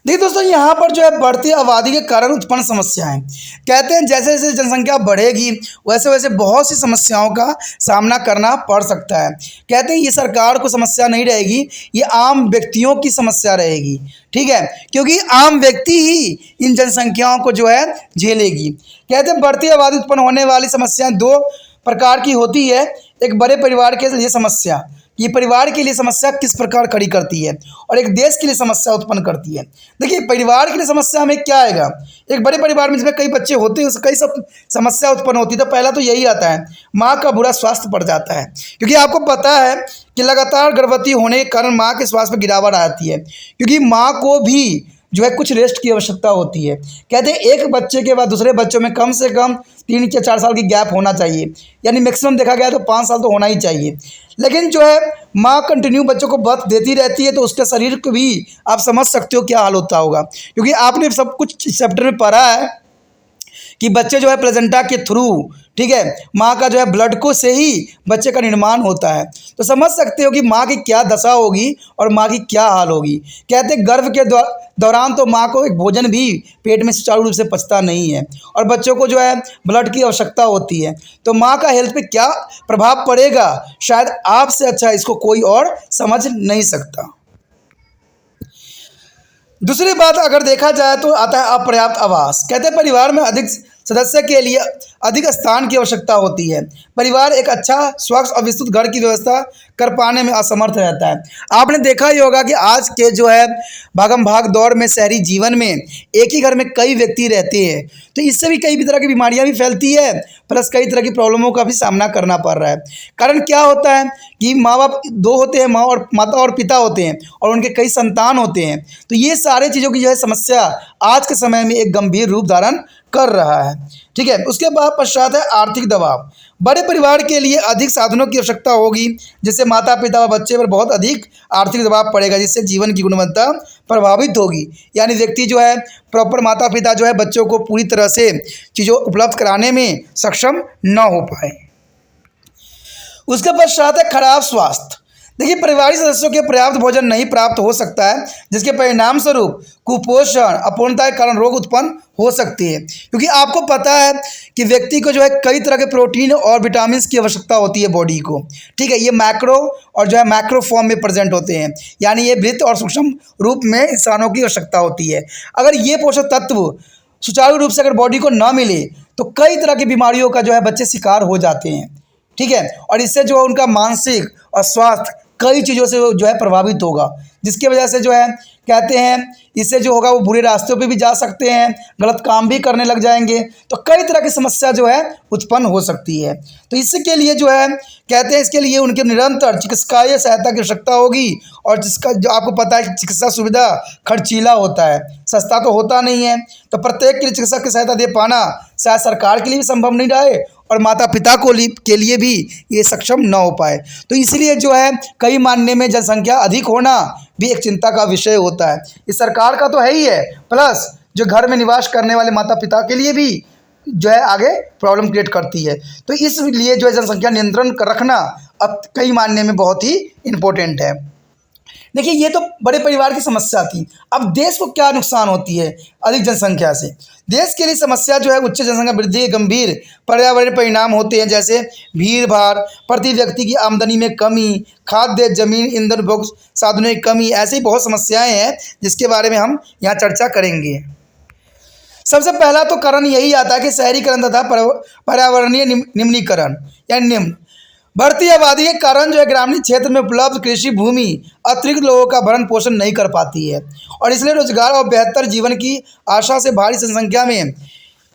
देखिए दोस्तों, यहाँ पर जो है बढ़ती आबादी के कारण उत्पन्न समस्याएं, कहते हैं जैसे जैसे जनसंख्या बढ़ेगी वैसे वैसे बहुत सी समस्याओं का सामना करना पड़ सकता है। कहते हैं ये सरकार को समस्या नहीं रहेगी, ये आम व्यक्तियों की समस्या रहेगी। ठीक है, क्योंकि आम व्यक्ति ही इन जनसंख्याओं को जो है झेलेगी। कहते हैं बढ़ती आबादी उत्पन्न होने वाली समस्याएं दो प्रकार की होती है। एक बड़े परिवार के लिए समस्या, ये परिवार के लिए समस्या किस प्रकार खड़ी करती है, और एक देश के लिए समस्या उत्पन्न करती है। देखिए परिवार के लिए समस्या में क्या आएगा, एक बड़े परिवार में जिसमें कई बच्चे होते हैं कई सब समस्या उत्पन्न होती है। तो पहला तो यही आता है, माँ का बुरा स्वास्थ्य पड़ जाता है, क्योंकि आपको पता है कि लगातार गर्भवती होने के कारण माँ के स्वास्थ्य में गिरावट आती है, क्योंकि माँ को भी जो है कुछ रेस्ट की आवश्यकता होती है। कहते हैं एक बच्चे के बाद दूसरे बच्चों में कम से कम 3 या 4 साल की गैप होना चाहिए, यानी मैक्सिमम देखा गया तो 5 साल तो होना ही चाहिए। लेकिन जो है माँ कंटिन्यू बच्चों को बर्थ देती रहती है, तो उसके शरीर को भी आप समझ सकते हो क्या हाल होता होगा, क्योंकि आपने सब कुछ चैप्टर में पढ़ा है कि बच्चे जो है प्लेजेंटा के थ्रू, ठीक है, माँ का जो है ब्लड को से ही बच्चे का निर्माण होता है। तो समझ सकते हो कि माँ की क्या दशा होगी और माँ की क्या हाल होगी। कहते हैं गर्भ के दौरान तो माँ को एक भोजन भी पेट में सुचारू रूप से पचता नहीं है, और बच्चों को जो है ब्लड की आवश्यकता होती है। तो माँ का हेल्थ पे क्या प्रभाव पड़ेगा, शायद आपसे अच्छा इसको कोई और समझ नहीं सकता। दूसरी बात अगर देखा जाए तो आता है अपर्याप्त आवास। कहते हैं परिवार में अधिक सदस्य के लिए अधिक स्थान की आवश्यकता होती है। परिवार एक अच्छा स्वच्छ और विस्तृत घर की व्यवस्था कर पाने में असमर्थ रहता है। आपने देखा ही होगा कि आज के जो है भागम भाग दौर में शहरी जीवन में एक ही घर में कई व्यक्ति रहते हैं, तो इससे भी कई तरह की बीमारियां भी फैलती है, प्लस कई तरह की प्रॉब्लमों का भी सामना करना पड़ रहा है। कारण क्या होता है कि माँ बाप दो होते हैं, माता और पिता होते हैं, और उनके कई संतान होते हैं। तो ये सारे चीज़ों की जो है समस्या आज के समय में एक गंभीर रूप धारण कर रहा है। ठीक है, उसके बाद पश्चात है आर्थिक दबाव। बड़े परिवार के लिए अधिक साधनों की आवश्यकता होगी, जिससे माता पिता और बच्चे पर बहुत अधिक आर्थिक दबाव पड़ेगा, जिससे जीवन की गुणवत्ता प्रभावित होगी। यानी व्यक्ति जो है प्रॉपर माता पिता जो है बच्चों को पूरी तरह से चीज़ों उपलब्ध कराने में सक्षम न हो पाए। उसके पश्चात है खराब स्वास्थ्य। देखिए, परिवारिक सदस्यों के पर्याप्त भोजन नहीं प्राप्त हो सकता है, जिसके परिणाम स्वरूप कुपोषण, अपूर्णता के कारण रोग उत्पन्न हो सकते हैं। क्योंकि आपको पता है कि व्यक्ति को जो है कई तरह के प्रोटीन और विटामिन की आवश्यकता होती है बॉडी को। ठीक है, ये मैक्रो और जो है मैक्रो फॉर्म में प्रेजेंट होते हैं, यानी ये वृत्त और सूक्ष्म रूप में इंसानों की आवश्यकता होती है। अगर ये पोषक तत्व सुचारू रूप से अगर बॉडी को ना मिले तो कई तरह की बीमारियों का जो है बच्चे शिकार हो जाते हैं। ठीक है, और इससे जो उनका मानसिक और स्वास्थ्य कई चीज़ों से जो है प्रभावित होगा, जिसकी वजह से जो है कहते हैं इससे जो होगा वो बुरे रास्तों पे भी जा सकते हैं, गलत काम भी करने लग जाएंगे, तो कई तरह की समस्या जो है उत्पन्न हो सकती है। तो इसके लिए जो है कहते हैं इसके लिए उनके निरंतर चिकित्सकीय सहायता की आवश्यकता होगी, और जिसका जो आपको पता है कि चिकित्सा सुविधा खर्चीला होता है, सस्ता तो होता नहीं है। तो प्रत्येक के लिए चिकित्सक की सहायता दे पाना शायद सरकार के लिए भी संभव नहीं रहे, और माता पिता के लिए भी ये सक्षम न हो पाए। तो इसलिए जो है कई मायने में जनसंख्या अधिक होना भी एक चिंता का विषय होता है। इस सरकार का तो है ही है, प्लस जो घर में निवास करने वाले माता पिता के लिए भी जो है आगे प्रॉब्लम क्रिएट करती है। तो इसलिए जो है जनसंख्या नियंत्रण कर रखना अब कई मायने में बहुत ही इम्पोर्टेंट है। देखिए, ये तो बड़े परिवार की समस्या थी। अब देश को क्या नुकसान होती है अधिक जनसंख्या से? देश के लिए समस्या जो है उच्च जनसंख्या वृद्धि के गंभीर पर्यावरणीय परिणाम होते हैं, जैसे भीड़ भाड़, प्रति व्यक्ति की आमदनी में कमी, खाद्य, जमीन, ईंधन, उपभोग साधनों की कमी, ऐसी बहुत समस्याएं हैं जिसके बारे में हम यहाँ चर्चा करेंगे। सबसे पहला तो कारण यही आता है कि शहरीकरण तथा पर्यावरणीय निम्नीकरण या निम्न। बढ़ती आबादी के कारण जो है ग्रामीण क्षेत्र में उपलब्ध कृषि भूमि अतिरिक्त लोगों का भरण पोषण नहीं कर पाती है, और इसलिए रोजगार और बेहतर जीवन की आशा से भारी जनसंख्या में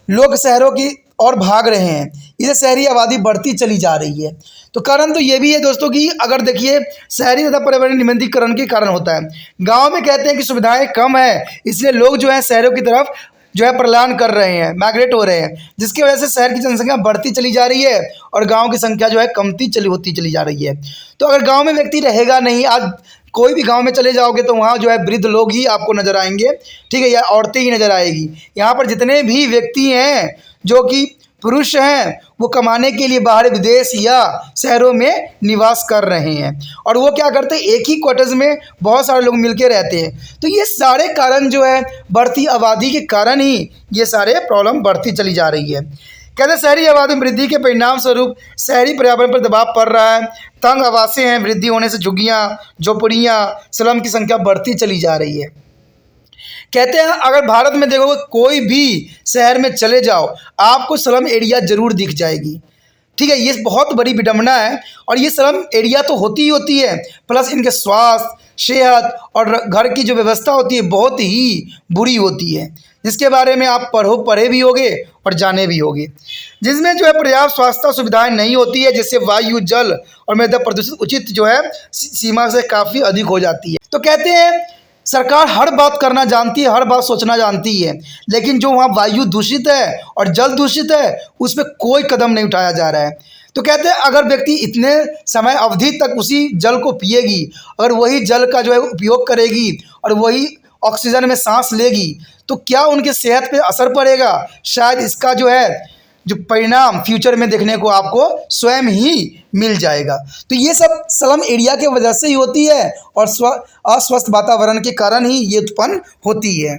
लोग शहरों की ओर भाग रहे हैं। इससे शहरी आबादी बढ़ती चली जा रही है। तो कारण तो ये भी है दोस्तों कि अगर देखिए शहरी तथा पर्यावरण निम्नीकरण के कारण होता है। गाँव में कहते हैं कि सुविधाएँ कम है, इसलिए लोग जो है शहरों की तरफ जो है पलायन कर रहे हैं, माइग्रेट हो रहे हैं, जिसकी वजह से शहर की जनसंख्या बढ़ती चली जा रही है और गांव की संख्या जो है कमती होती चली जा रही है। तो अगर गांव में व्यक्ति रहेगा नहीं, आज कोई भी गांव में चले जाओगे तो वहाँ जो है वृद्ध लोग ही आपको नज़र आएंगे, ठीक है, या औरतें ही नज़र आएगी। यहाँ पर जितने भी व्यक्ति हैं जो कि पुरुष हैं वो कमाने के लिए बाहर विदेश या शहरों में निवास कर रहे हैं, और वो क्या करते हैं एक ही क्वार्टर्स में बहुत सारे लोग मिलके रहते हैं। तो ये सारे कारण जो है बढ़ती आबादी के कारण ही ये सारे प्रॉब्लम बढ़ती चली जा रही है। कहते हैं शहरी आबादी में वृद्धि के परिणाम स्वरूप शहरी पर्यावरण पर दबाव पड़ रहा है, तंग आवासें हैं, वृद्धि होने से झुग्गियाँ, झोपड़ियाँ, स्लम की संख्या बढ़ती चली जा रही है। कहते हैं अगर भारत में देखोगे कोई भी शहर में चले जाओ आपको स्लम एरिया ज़रूर दिख जाएगी। ठीक है, ये बहुत बड़ी विडंबना है, और ये स्लम एरिया तो होती ही होती है, प्लस इनके स्वास्थ्य, सेहत और घर की जो व्यवस्था होती है बहुत ही बुरी होती है, जिसके बारे में आप पढ़े भी होगे और जाने भी होगे, जिसमें जो है पर्याप्त स्वास्थ्य सुविधाएं नहीं होती है, जिससे वायु, जल और मृदा प्रदूषित उचित जो है सीमा से काफ़ी अधिक हो जाती है। तो कहते हैं सरकार हर बात करना जानती है, हर बात सोचना जानती है, लेकिन जो वहाँ वायु दूषित है और जल दूषित है उस पर कोई कदम नहीं उठाया जा रहा है। तो कहते हैं अगर व्यक्ति इतने समय अवधि तक उसी जल को पिएगी, अगर वही जल का जो है उपयोग करेगी और वही ऑक्सीजन में सांस लेगी, तो क्या उनके सेहत पे असर पड़ेगा? शायद इसका जो है जो परिणाम फ्यूचर में देखने को आपको स्वयं ही मिल जाएगा। तो ये सब स्लम एरिया के वजह से ही होती है, और अस्वस्थ वातावरण के कारण ही ये उत्पन्न होती है।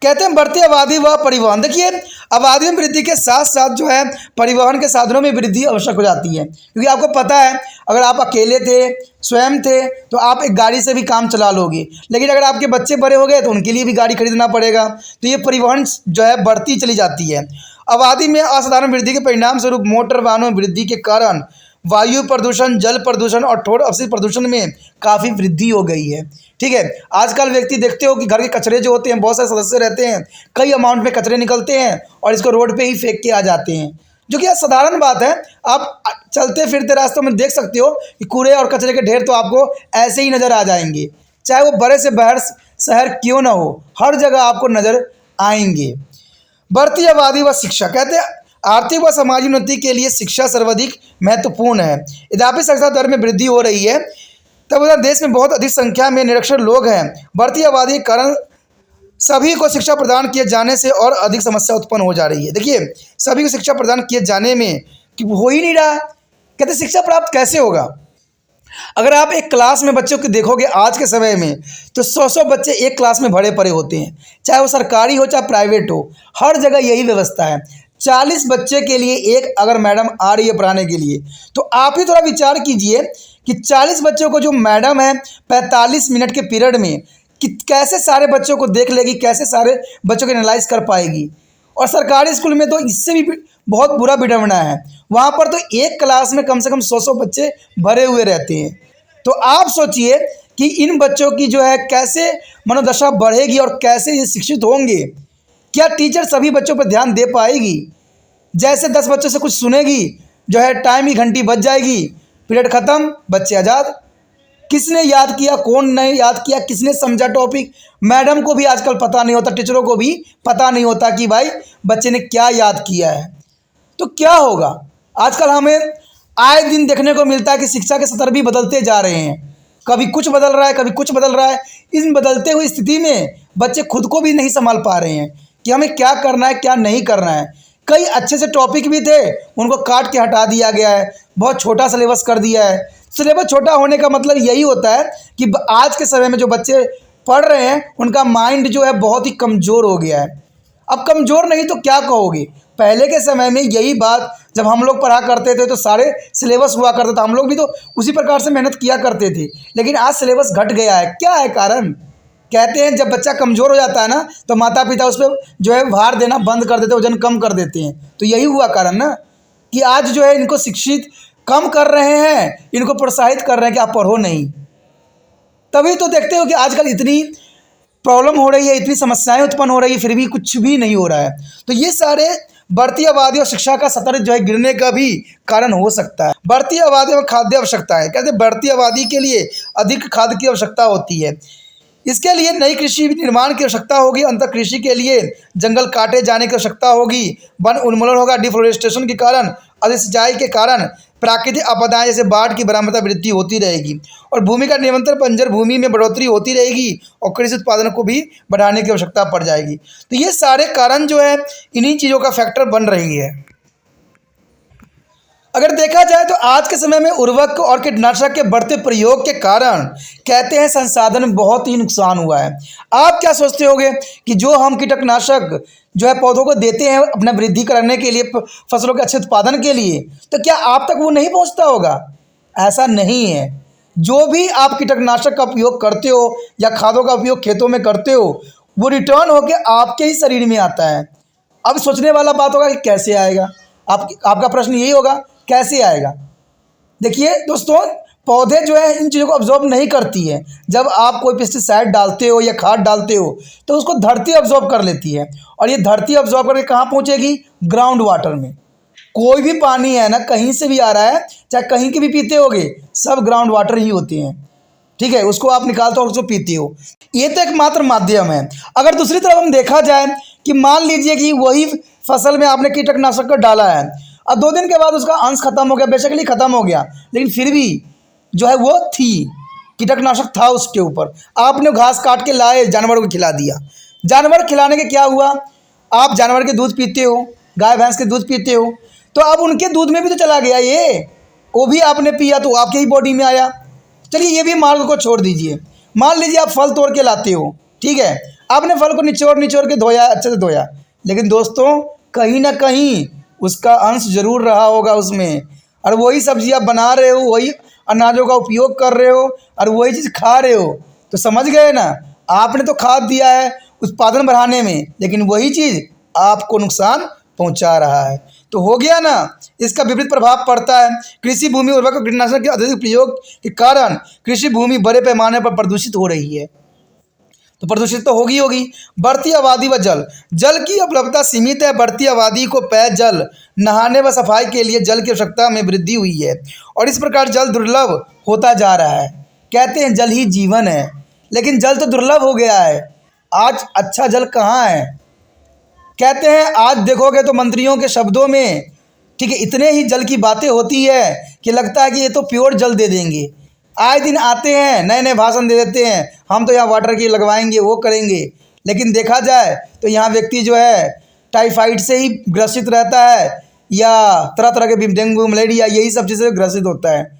कहते हैं बढ़ती आबादी व परिवहन। देखिए आबादी में वृद्धि के साथ साथ जो है परिवहन के साधनों में वृद्धि आवश्यक हो जाती है, क्योंकि आपको पता है अगर आप अकेले थे, स्वयं थे, तो आप एक गाड़ी से भी काम चला लोगे, लेकिन अगर आपके बच्चे बड़े हो गए तो उनके लिए भी गाड़ी खरीदना पड़ेगा। तो ये परिवहन जो है बढ़ती चली जाती है। आबादी में असाधारण वृद्धि के परिणाम स्वरूप मोटर वाहनों में वृद्धि के कारण वायु प्रदूषण, जल प्रदूषण और ठोस अपशिष्ट प्रदूषण में काफ़ी वृद्धि हो गई है। ठीक है, आजकल व्यक्ति देखते हो कि घर के कचरे जो होते हैं, बहुत सारे सदस्य रहते हैं, कई अमाउंट में कचरे निकलते हैं और इसको रोड पे ही फेंक के आ जाते हैं, जो कि साधारण बात है। आप चलते फिरते रास्तों में देख सकते हो कि कूड़े और कचरे के ढेर तो आपको ऐसे ही नज़र आ जाएंगे, चाहे वो बड़े से बड़े शहर क्यों ना हो, हर जगह आपको नज़र आएंगे। बढ़ती आबादी व शिक्षा, कहते हैं आर्थिक व सामाजिक उन्नति के लिए शिक्षा सर्वाधिक महत्वपूर्ण है। यद्यपि साक्षरता दर में वृद्धि हो रही है, तब उधर देश में बहुत अधिक संख्या में निरक्षर लोग हैं। बढ़ती आबादी के कारण सभी को शिक्षा प्रदान किए जाने से और अधिक समस्या उत्पन्न हो जा रही है। देखिए, सभी को शिक्षा प्रदान किए जाने में कि हो ही नहीं रहा, कहते शिक्षा प्राप्त कैसे होगा। अगर आप एक क्लास में बच्चों को देखोगे आज के समय में, तो 100 बच्चे एक क्लास में भरे पड़े होते हैं, चाहे वो सरकारी हो चाहे प्राइवेट हो, हर जगह यही व्यवस्था है। 40 बच्चे के लिए एक अगर मैडम आ रही है पढ़ाने के लिए, तो आप ही थोड़ा विचार कीजिए कि 40 बच्चों को जो मैडम है 45 मिनट के पीरियड में कि कैसे सारे बच्चों को देख लेगी, कैसे सारे बच्चों को एनालाइज कर पाएगी। और सरकारी स्कूल में तो इससे भी बहुत बुरा विडंबना है, वहाँ पर तो एक क्लास में कम से कम 100 बच्चे भरे हुए रहते हैं। तो आप सोचिए कि इन बच्चों की जो है कैसे मनोदशा बढ़ेगी और कैसे ये शिक्षित होंगे। क्या टीचर सभी बच्चों पर ध्यान दे पाएगी? जैसे 10 बच्चों से कुछ सुनेगी, जो है टाइम की घंटी बज जाएगी, पीरियड ख़त्म, बच्चे आज़ाद। किसने याद किया, कौन ने याद किया, किसने समझा टॉपिक, मैडम को भी आजकल पता नहीं होता, टीचरों को भी पता नहीं होता कि भाई बच्चे ने क्या याद किया है। तो क्या होगा? आजकल हमें आए दिन देखने को मिलता है कि शिक्षा के स्तर भी बदलते जा रहे हैं, कभी कुछ बदल रहा है, कभी कुछ बदल रहा है। इन बदलते हुई स्थिति में बच्चे खुद को भी नहीं संभाल पा रहे हैं कि हमें क्या करना है, क्या नहीं करना है। कई अच्छे से टॉपिक भी थे, उनको काट के हटा दिया गया है, बहुत छोटा सिलेबस कर दिया है। सिलेबस छोटा होने का मतलब यही होता है कि आज के समय में जो बच्चे पढ़ रहे हैं उनका माइंड जो है बहुत ही कमज़ोर हो गया है। अब कमज़ोर नहीं तो क्या कहोगे? पहले के समय में यही बात जब हम लोग पढ़ा करते थे तो सारे सिलेबस हुआ करता था, हम लोग भी तो उसी प्रकार से मेहनत किया करते थे, लेकिन आज सिलेबस घट गया है। क्या है कारण? कहते हैं जब बच्चा कमज़ोर हो जाता है ना, तो माता पिता उस पर जो है भार देना बंद कर देते हैं, वजन कम कर देते हैं। तो यही हुआ कारण ना कि आज जो है इनको शिक्षित कम कर रहे हैं, इनको प्रोत्साहित कर रहे हैं कि आप पढ़ो नहीं। तभी तो देखते हो कि आजकल इतनी प्रॉब्लम हो रही है, इतनी समस्याएं उत्पन्न हो रही है, फिर भी कुछ भी नहीं हो रहा है। तो ये सारे बढ़ती आबादी और शिक्षा का स्तर जो है गिरने का भी कारण हो सकता है। बढ़ती आबादी और खाद्य आवश्यकता है, कहते हैं बढ़ती आबादी के लिए अधिक खाद्य की आवश्यकता होती है। इसके लिए नई कृषि निर्माण की आवश्यकता होगी, अंतर कृषि के लिए जंगल काटे जाने की आवश्यकता होगी, वन उन्मूलन होगा, डिफोरेस्टेशन के कारण, अधिक सिंचाई के कारण प्राकृतिक आपदाएं जैसे बाढ़ की बरामदा वृद्धि होती रहेगी और भूमि का निरंतर बंजर भूमि में बढ़ोतरी होती रहेगी और कृषि उत्पादन को भी बढ़ाने की आवश्यकता पड़ जाएगी। तो ये सारे कारण जो है इन्हीं चीज़ों का फैक्टर बन रही है। अगर देखा जाए तो आज के समय में उर्वरक और कीटनाशक के बढ़ते प्रयोग के कारण कहते हैं संसाधन में बहुत ही नुकसान हुआ है। आप क्या सोचते होंगे कि जो हम कीटनाशक जो है पौधों को देते हैं अपना वृद्धि करने के लिए, फसलों के अच्छे उत्पादन के लिए, तो क्या आप तक वो नहीं पहुंचता होगा? ऐसा नहीं है। जो भी आप कीटनाशक का उपयोग करते हो या खादों का उपयोग खेतों में करते हो, वो रिटर्न होकर आपके ही शरीर में आता है। अब सोचने वाला बात होगा कि कैसे आएगा, आपका प्रश्न यही होगा कैसे आएगा। देखिए दोस्तों, पौधे जो है इन चीज़ों को ऑब्जॉर्व नहीं करती है। जब आप कोई पेस्टिसाइड डालते हो या खाद डालते हो तो उसको धरती ऑब्जॉर्व कर लेती है और ये धरती ऑब्जॉर्व करके कहाँ पहुँचेगी? ग्राउंड वाटर में। कोई भी पानी है ना, कहीं से भी आ रहा है, चाहे कहीं के भी पीते होगे, सब ग्राउंड वाटर ही होते हैं। ठीक है, उसको आप निकालते हो और उसको पीते हो। ये तो एकमात्र माध्यम है। अगर दूसरी तरफ हम देखा जाए कि मान लीजिए कि वही फसल में आपने कीटनाशक का डाला है, अब 2 दिन के बाद उसका अंश खत्म हो गया, बेसिकली खत्म हो गया, लेकिन फिर भी जो है वो थी, कीटनाशक था उसके ऊपर, आपने घास काट के लाए, जानवरों को खिला दिया। जानवर खिलाने के क्या हुआ? आप जानवर के दूध पीते हो, गाय भैंस के दूध पीते हो, तो अब उनके दूध में भी तो चला गया ये, वो भी आपने पिया तो आपके ही बॉडी में आया। चलिए ये भी मार्ग को छोड़ दीजिए। मान लीजिए आप फल तोड़ के लाते हो, ठीक है, आपने फल को निचोड़ के धोया, अच्छे से धोया, लेकिन दोस्तों कहीं ना कहीं उसका अंश जरूर रहा होगा उसमें, और वही सब्जी आप बना रहे हो, वही अनाजों का उपयोग कर रहे हो और वही चीज़ खा रहे हो। तो समझ गए ना, आपने तो खाद दिया है उत्पादन बढ़ाने में, लेकिन वही चीज़ आपको नुकसान पहुंचा रहा है। तो हो गया ना, इसका विपरीत प्रभाव पड़ता है। कृषि भूमि उर्वरक और कीटनाशक के अधिक प्रयोग के कारण कृषि भूमि बड़े पैमाने पर प्रदूषित हो रही है। तो प्रदूषित तो होगी। बढ़ती आबादी व जल, जल की उपलब्धता सीमित है। बढ़ती आबादी को पेयजल, नहाने व सफाई के लिए जल की आवश्यकता में वृद्धि हुई है और इस प्रकार जल दुर्लभ होता जा रहा है। कहते हैं जल ही जीवन है, लेकिन जल तो दुर्लभ हो गया है। आज अच्छा जल कहाँ है? कहते हैं आज देखोगे तो मंत्रियों के शब्दों में, ठीक है, इतने ही जल की बातें होती है कि लगता है कि ये तो प्योर जल दे देंगे। आए दिन आते हैं, नए नए भाषण दे देते हैं, हम तो यहाँ वाटर की लगवाएंगे, वो करेंगे। लेकिन देखा जाए तो यहाँ व्यक्ति जो है टाइफाइड से ही ग्रसित रहता है या तरह तरह के डेंगू मलेरिया यही सब चीज़ें ग्रसित होता है।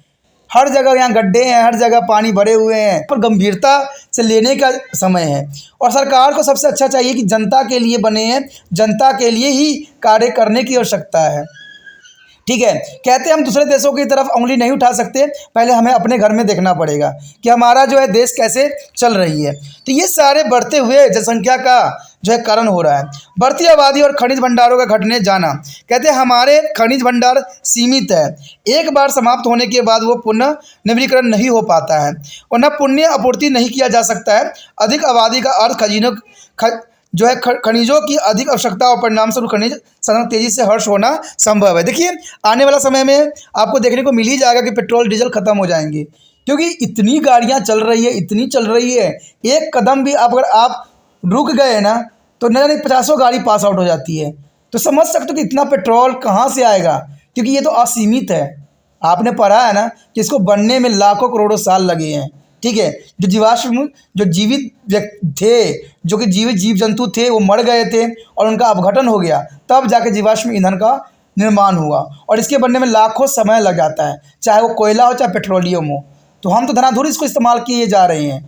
हर जगह यहाँ गड्ढे हैं, हर जगह पानी भरे हुए हैं, पर गंभीरता से लेने का समय है। और सरकार को सबसे अच्छा चाहिए कि जनता के लिए बने हैं, जनता के लिए ही कार्य करने की आवश्यकता है। ठीक है, कहते हैं हम दूसरे देशों की तरफ उंगली नहीं उठा सकते, पहले हमें अपने घर में देखना पड़ेगा कि हमारा जो है देश कैसे चल रही है। तो ये सारे बढ़ते हुए जनसंख्या का जो है कारण हो रहा है। बढ़ती आबादी और खनिज भंडारों का घटने जाना, कहते हैं हमारे खनिज भंडार सीमित है, एक बार समाप्त होने के बाद वो पुनः नवीनीकरण नहीं हो पाता है और न पुण्य आपूर्ति नहीं किया जा सकता है। अधिक आबादी का अर्थ जो है खनिजों की अधिक आवश्यकता और परिणाम स्वरूप खनिज संसाधन तेजी से हर्ष होना संभव है। देखिए आने वाला समय में आपको देखने को मिल ही जाएगा कि पेट्रोल डीजल खत्म हो जाएंगे, क्योंकि इतनी गाड़ियां चल रही है, इतनी चल रही है, एक कदम भी अगर आप रुक गए ना तो न जाने 50 गाड़ी पास आउट हो जाती है। तो समझ सकते हो कि इतना पेट्रोल कहाँ से आएगा, क्योंकि ये तो असीमित है। आपने पढ़ा है ना कि इसको बनने में लाखों करोड़ों साल लगे हैं। ठीक है, जो जीवाश्म जो जीवित थे, जो कि जीवित जीव जंतु थे, वो मर गए थे और उनका अपघटन हो गया, तब जाके जीवाश्म ईंधन का निर्माण हुआ और इसके बनने में लाखों समय लग जाता है, चाहे वो कोयला हो चाहे पेट्रोलियम हो। तो हम तो धनाधुर इसको इस्तेमाल किए जा रहे हैं।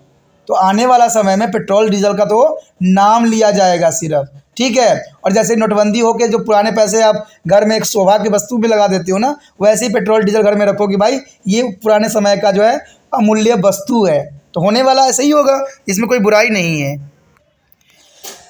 तो आने वाला समय में पेट्रोल डीजल का तो नाम लिया जाएगा सिर्फ। ठीक है, और जैसे नोटबंदी हो के जो पुराने पैसे आप घर में एक शोभा की वस्तु भी लगा देते हो ना, वैसे ही पेट्रोल डीजल घर में रखो कि भाई ये पुराने समय का जो है अमूल्य वस्तु है। तो होने वाला ऐसे ही होगा, इसमें कोई बुराई नहीं है।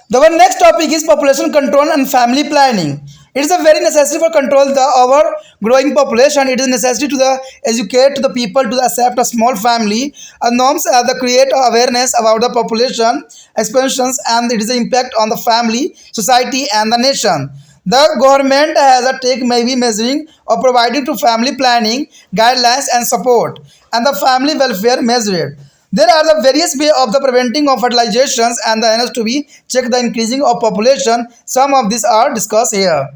The next topic is population control and family planning. It is a very necessary for control our growing population. It is necessary to educate to the people to accept a small family. Norms are the create awareness about the population expansions and its impact on the family, society, and the nation. The government has a take maybe measuring or providing to family planning guidelines and support, and the family welfare measured. There are the various ways of the preventing of fertilizations and the has to be check the increasing of population. Some of these are discussed here.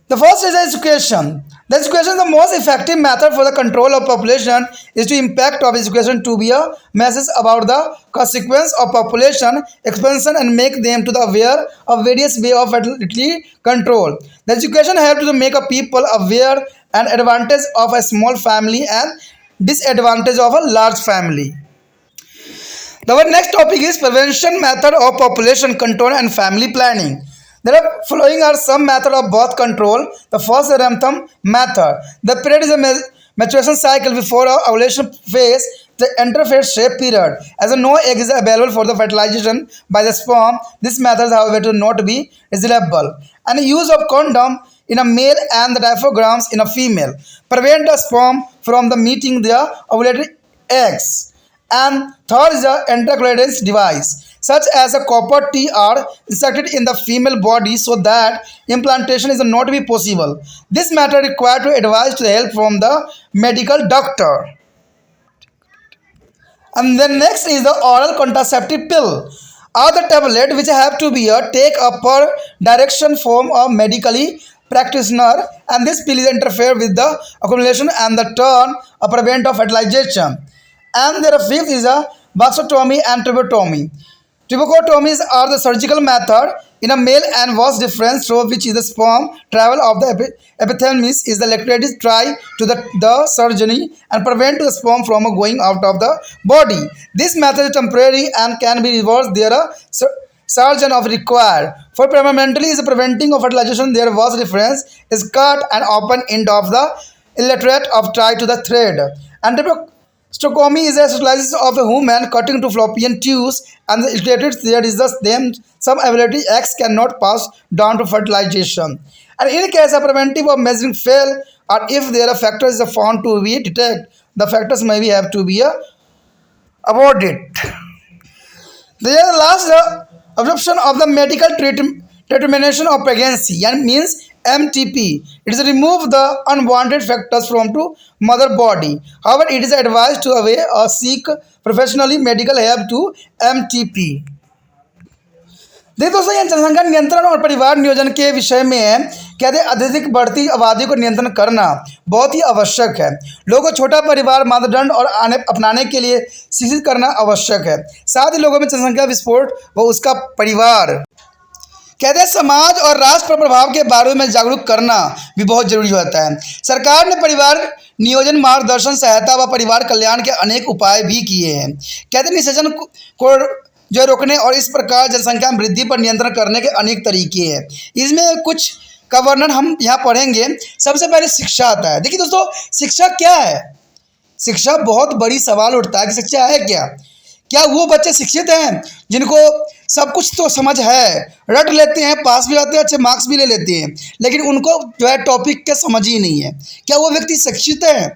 The first is education. The education is the most effective method for the control of population is to impact of education to be a message about the consequence of population expansion and make them to the aware of various way of fertility control. The education helps to make a people aware and advantage of a small family and disadvantage of a large family. Our next topic is prevention method of population control and family planning. There are following are some method of birth control. The first is Ramtham method. The period is a maturation cycle before a ovulation phase. The interphase shape period. As a no egg is available for the fertilization by the sperm, this method, however, to not be reasonable. And the use of condom in a male and the diaphragms in a female prevent the sperm from the meeting the ovulated eggs. And third is the anticoagulation device, such as a copper T are inserted in the female body so that implantation is not be possible. This matter required to advise to the help from the medical doctor. And then next is the oral contraceptive pill, or the tablet which have to be a take up per direction from a medically practitioner, and this pill is interfere with the accumulation and the turn or prevent of fertilization. And there are fifth is a vasectomy and tracheotomy. Tracheotomies are the surgical method in a male and was difference through which is the sperm travel of the epithemis is the electrolyte try to the surgery and prevent the sperm from going out of the body. This method is temporary and can be reversed. There are surgeon of required. For permanently is preventing of fertilization, there was reference is cut and open end of the illiterate of tie to the thread. Androstocomy is a fertilization of a woman cutting to fallopian tubes and the illiterate there is thus them some ability X cannot pass down to fertilization. And in case a preventive of measuring fail or if there are factors are found to be detect, the factors may be have to be avoided. The last adoption of the medical determination of pregnancy and means MTP. It is remove the unwanted factors from to mother body. However, it is advised to away or seek professionally medical help to MTP. देखिए दोस्तों, यह जनसंख्या नियंत्रण और परिवार नियोजन के विषय में है। कहते हैं अत्यधिक बढ़ती आबादी को नियंत्रण करना बहुत ही आवश्यक है। लोगों को छोटा परिवार मानदंड और अपनाने के लिए शिक्षित करना आवश्यक है। साथ ही लोगों में जनसंख्या विस्फोट व उसका परिवार कहते हैं समाज और राष्ट्र पर प्रभाव के बारे में जागरूक करना भी बहुत जरूरी होता है। सरकार ने परिवार नियोजन मार्गदर्शन सहायता व परिवार कल्याण के अनेक उपाय भी किए हैं। कहते हैं निषेचन को जो रोकने और इस प्रकार जनसंख्या में वृद्धि पर नियंत्रण करने के अनेक तरीके हैं। इसमें कुछ का वर्णन हम यहाँ पढ़ेंगे। सबसे पहले शिक्षा आता है। देखिए दोस्तों, शिक्षा क्या है? शिक्षा बहुत बड़ी सवाल उठता है कि शिक्षा है क्या? क्या वो बच्चे शिक्षित हैं जिनको सब कुछ तो समझ है, रट लेते हैं, पास भी आते हैं, अच्छे मार्क्स भी ले लेते हैं, लेकिन उनको जो है टॉपिक का समझ ही नहीं है? क्या वो व्यक्ति शिक्षित है?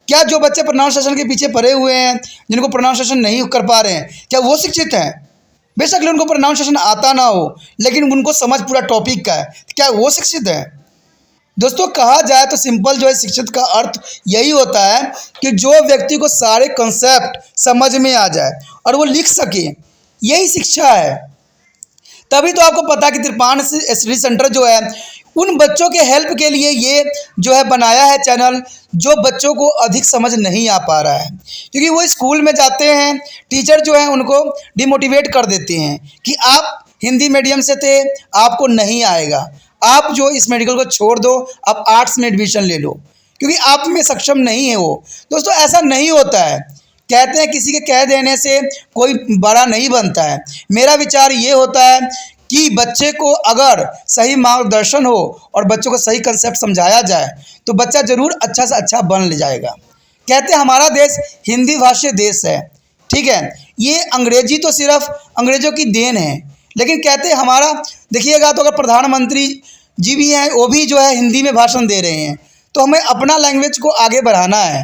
क्या जो बच्चे प्रोनाउंसिएशन के पीछे पड़े हुए हैं, जिनको प्रोनाउंसिएशन नहीं कर पा रहे हैं, क्या वो शिक्षित हैं? बेशक उनको प्रोनाउंसिएशन आता ना हो, लेकिन उनको समझ पूरा टॉपिक का है, क्या वो शिक्षित है? दोस्तों, कहा जाए तो सिंपल जो है शिक्षित का अर्थ यही होता है कि जो व्यक्ति को सारे कंसेप्ट समझ में आ जाए और वो लिख सके, यही शिक्षा है। तभी तो आपको पता कि त्रिपाण स्टडी सेंटर जो है उन बच्चों के हेल्प के लिए ये जो है बनाया है चैनल, जो बच्चों को अधिक समझ नहीं आ पा रहा है। क्योंकि वो स्कूल में जाते हैं, टीचर जो है उनको डिमोटिवेट कर देते हैं कि आप हिंदी मीडियम से थे, आपको नहीं आएगा, आप जो इस मेडिकल को छोड़ दो, आप आर्ट्स में एडमिशन ले लो, क्योंकि आप में सक्षम नहीं है वो। दोस्तों, ऐसा नहीं होता है। कहते हैं किसी के कह देने से कोई बड़ा नहीं बनता है। मेरा विचार ये होता है कि बच्चे को अगर सही मार्गदर्शन हो और बच्चों को सही कंसेप्ट समझाया जाए तो बच्चा ज़रूर अच्छा से अच्छा बन ले जाएगा। कहते हैं हमारा देश हिंदी भाषी देश है, ठीक है, ये अंग्रेजी तो सिर्फ अंग्रेज़ों की देन है, लेकिन कहते हैं हमारा देखिएगा तो अगर प्रधानमंत्री जी भी हैं, वो भी जो है हिंदी में भाषण दे रहे हैं, तो हमें अपना लैंग्वेज को आगे बढ़ाना है,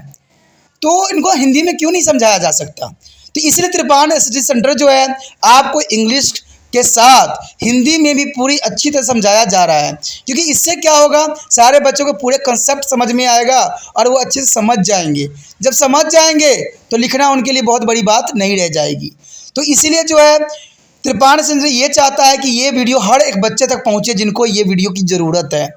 तो इनको हिंदी में क्यों नहीं समझाया जा सकता? तो इसलिए त्रिपाण स्टडी सेंटर जो है आपको इंग्लिश के साथ हिंदी में भी पूरी अच्छी तरह समझाया जा रहा है, क्योंकि इससे क्या होगा, सारे बच्चों को पूरे कंसेप्ट समझ में आएगा और वो अच्छे से समझ जाएंगे। जब समझ जाएंगे तो लिखना उनके लिए बहुत बड़ी बात नहीं रह जाएगी। तो इसीलिए जो है त्रिपाण सेंटर ये चाहता है कि ये वीडियो हर एक बच्चे तक पहुँचे जिनको ये वीडियो की ज़रूरत है।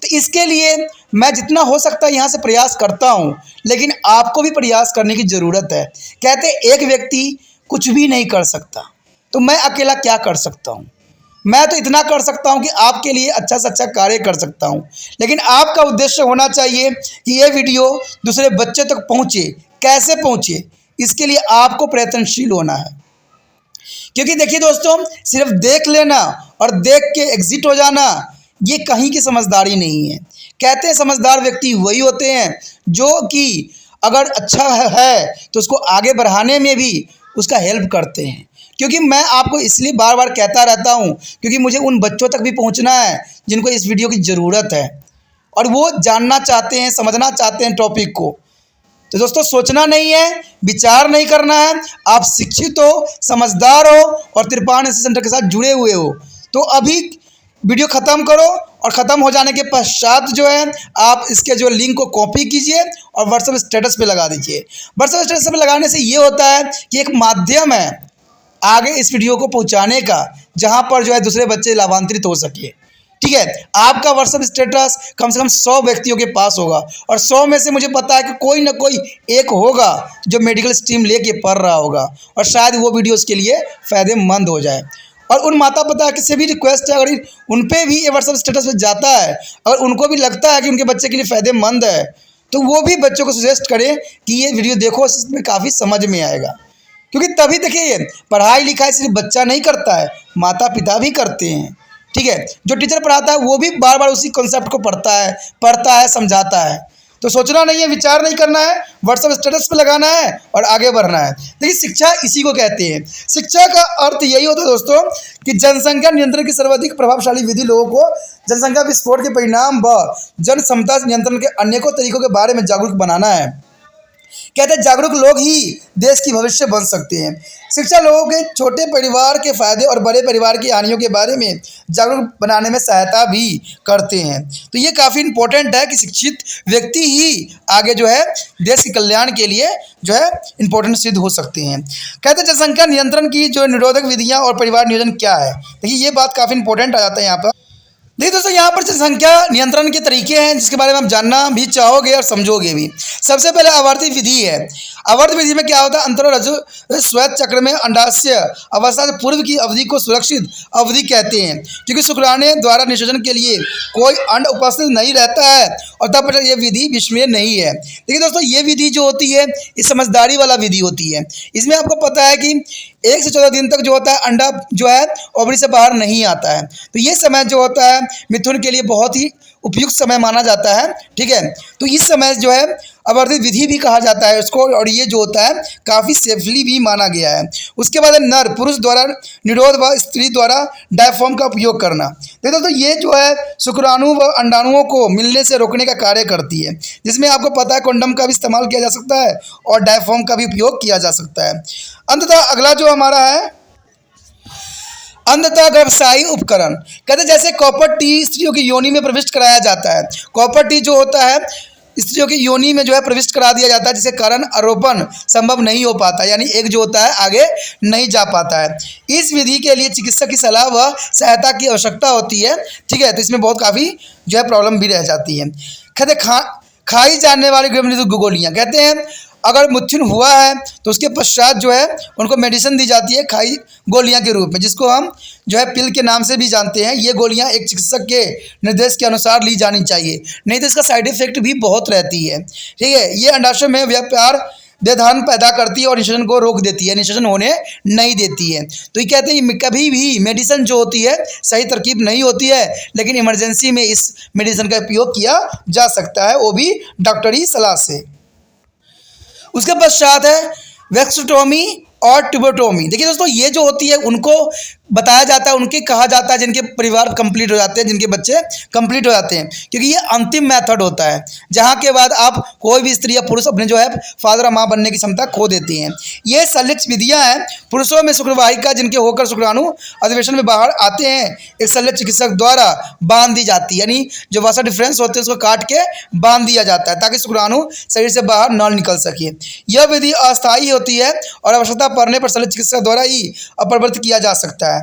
तो इसके लिए मैं जितना हो सकता है यहाँ से प्रयास करता हूँ, लेकिन आपको भी प्रयास करने की ज़रूरत है। कहते एक व्यक्ति कुछ भी नहीं कर सकता, तो मैं अकेला क्या कर सकता हूँ? मैं तो इतना कर सकता हूँ कि आपके लिए अच्छा से अच्छा कार्य कर सकता हूँ, लेकिन आपका उद्देश्य होना चाहिए कि ये वीडियो दूसरे बच्चे तक पहुँचे। कैसे पहुँचे, इसके लिए आपको प्रयत्नशील होना है। क्योंकि देखिए दोस्तों, सिर्फ देख लेना और देख के एग्जिट हो जाना ये कहीं की समझदारी नहीं है। कहते हैं समझदार व्यक्ति वही होते हैं जो कि अगर अच्छा है तो उसको आगे बढ़ाने में भी उसका हेल्प करते हैं। क्योंकि मैं आपको इसलिए बार बार कहता रहता हूँ क्योंकि मुझे उन बच्चों तक भी पहुँचना है जिनको इस वीडियो की ज़रूरत है और वो जानना चाहते हैं, समझना चाहते हैं टॉपिक को। तो दोस्तों, सोचना नहीं है, विचार नहीं करना है। आप शिक्षित हो, समझदार हो और त्रिपाण स्टडी सेंटर के साथ जुड़े हुए हो, तो अभी वीडियो ख़त्म करो और ख़त्म हो जाने के पश्चात जो है आप इसके जो लिंक को कॉपी कीजिए और व्हाट्सएप स्टेटस पे लगा दीजिए। व्हाट्सएप स्टेटस पे लगाने से ये होता है कि एक माध्यम है आगे इस वीडियो को पहुंचाने का, जहां पर जो है दूसरे बच्चे लाभान्वित हो सके। ठीक है, आपका व्हाट्सएप स्टेटस कम से कम 100 व्यक्तियों के पास होगा और 100 में से मुझे पता है कि कोई ना कोई एक होगा जो मेडिकल स्ट्रीम लेके पढ़ रहा होगा और शायद वो वीडियो उसके लिए फ़ायदेमंद हो जाए। और उन माता पिता से भी रिक्वेस्ट है, अगर उन पर भी ये व्हाट्सएप स्टेटस पे जाता है, अगर उनको भी लगता है कि उनके बच्चे के लिए फ़ायदेमंद है, तो वो भी बच्चों को सजेस्ट करें कि ये वीडियो देखो, इसमें काफ़ी समझ में आएगा। क्योंकि तभी देखिए पढ़ाई लिखाई सिर्फ बच्चा नहीं करता है, माता पिता भी करते हैं। ठीक है, जो टीचर पढ़ाता है वो भी बार बार उसी कॉन्सेप्ट को पढ़ता है, समझाता है। तो सोचना नहीं है, विचार नहीं करना है, व्हाट्सएप स्टेटस पे लगाना है और आगे बढ़ना है। देखिए शिक्षा इसी को कहते हैं। शिक्षा का अर्थ यही होता है दोस्तों कि जनसंख्या नियंत्रण की सर्वाधिक प्रभावशाली विधि लोगों को जनसंख्या विस्फोट के परिणाम व जन क्षमता नियंत्रण के अनेकों तरीकों के बारे में जागरूक बनाना है। कहते हैं जागरूक लोग ही देश की भविष्य बन सकते हैं। शिक्षा लोगों के छोटे परिवार के फायदे और बड़े परिवार की हानियों के बारे में जागरूक बनाने में सहायता भी करते हैं। तो ये काफ़ी इंपॉर्टेंट है कि शिक्षित व्यक्ति ही आगे जो है देश के कल्याण के लिए जो है इंपॉर्टेंट सिद्ध हो सकते हैं। कहते हैं जनसंख्या नियंत्रण की जो निरोधक विधियाँ और परिवार नियोजन क्या है। देखिए ये बात काफ़ी इंपॉर्टेंट आ जाता है यहाँ पर। देखिए दोस्तों यहाँ पर जनसंख्या नियंत्रण के तरीके हैं जिसके बारे में आप जानना भी चाहोगे और समझोगे भी। सबसे पहले आवर्ती विधि है। आवर्त विधि में क्या होता है, अंतररज्जु श्वेत चक्र में अंडाशय अवस्था से पूर्व की अवधि को सुरक्षित अवधि कहते हैं, क्योंकि शुक्राणु द्वारा निषेचन के लिए कोई अंड उपस्थित नहीं रहता है और तब तक ये विधि विस्मरणीय नहीं है। देखिए दोस्तों ये विधि जो होती है ये समझदारी वाला विधि होती है। इसमें आपको पता है कि 1 से 14 दिन तक जो होता है अंडा जो है ओवरी से बाहर नहीं आता है। तो ये समय जो होता है मिथुन के लिए बहुत ही उपयुक्त समय माना जाता है। ठीक है, तो इस समय जो है आवर्तित विधि भी कहा जाता है उसको, और ये जो होता है काफ़ी सेफली भी माना गया है। उसके बाद नर पुरुष द्वारा निरोध व स्त्री द्वारा डायफॉर्म का उपयोग करना। देखो तो ये जो है शुक्राणु व अंडाणुओं को मिलने से रोकने का कार्य करती है, जिसमें आपको पता है कंडोम का भी इस्तेमाल किया जा सकता है और डायफॉर्म का भी उपयोग किया जा सकता है। अंततः अगला जो हमारा है अंधता गर्भशाही उपकरण। कहते हैं जैसे कॉपर टी स्त्रियों की योनि में प्रविष्ट कराया जाता है। कॉपर टी जो होता है स्त्रियों की योनि में जो है प्रविष्ट करा दिया जाता है, जिसके कारण आरोपण संभव नहीं हो पाता, यानी एक जो होता है आगे नहीं जा पाता है। इस विधि के लिए चिकित्सक की सलाह व सहायता की आवश्यकता होती है। ठीक है, तो इसमें बहुत काफ़ी जो है प्रॉब्लम भी रह जाती है। कहते खाई जाने वाली गोलियाँ, कहते हैं अगर मिथुन हुआ है तो उसके पश्चात जो है उनको मेडिसिन दी जाती है खाई गोलियां के रूप में, जिसको हम जो है पिल के नाम से भी जानते हैं। ये गोलियां एक चिकित्सक के निर्देश के अनुसार ली जानी चाहिए, नहीं तो इसका साइड इफेक्ट भी बहुत रहती है। ठीक है, ये अंडाशय में व्यापार व्यवधान पैदा करती है और निषेचन को रोक देती है, निषेचन होने नहीं देती है। तो ये कहते हैं कभी भी मेडिसिन जो होती है सही तरकीब नहीं होती है, लेकिन इमरजेंसी में इस मेडिसिन का उपयोग किया जा सकता है, वो भी डॉक्टरी सलाह से। उसके पश्चात है वैक्सोटोमी और ट्यूबोटोमी। देखिए दोस्तों ये जो होती है उनको बताया जाता है, उनके कहा जाता है जिनके परिवार कंप्लीट हो जाते हैं, जिनके बच्चे कंप्लीट हो जाते हैं, क्योंकि ये अंतिम मेथड होता है जहाँ के बाद आप कोई भी स्त्री या पुरुष अपने जो है फादर और माँ बनने की क्षमता खो देती हैं। ये शल्य विधियाँ हैं। पुरुषों में शुक्रवाहिका जिनके होकर शुक्राणु अधिवेशन में बाहर आते हैं एक शल्य चिकित्सक द्वारा बांध दी जाती है, यानी जो वसा डिफरेंस होते हैं उसको काट के बांध दिया जाता है ताकि शुक्राणु शरीर से बाहर न निकल सके। यह विधि अस्थायी होती है और आवश्यकता पड़ने पर शल्य चिकित्सक द्वारा ही अपरिवर्तित किया जा सकता है।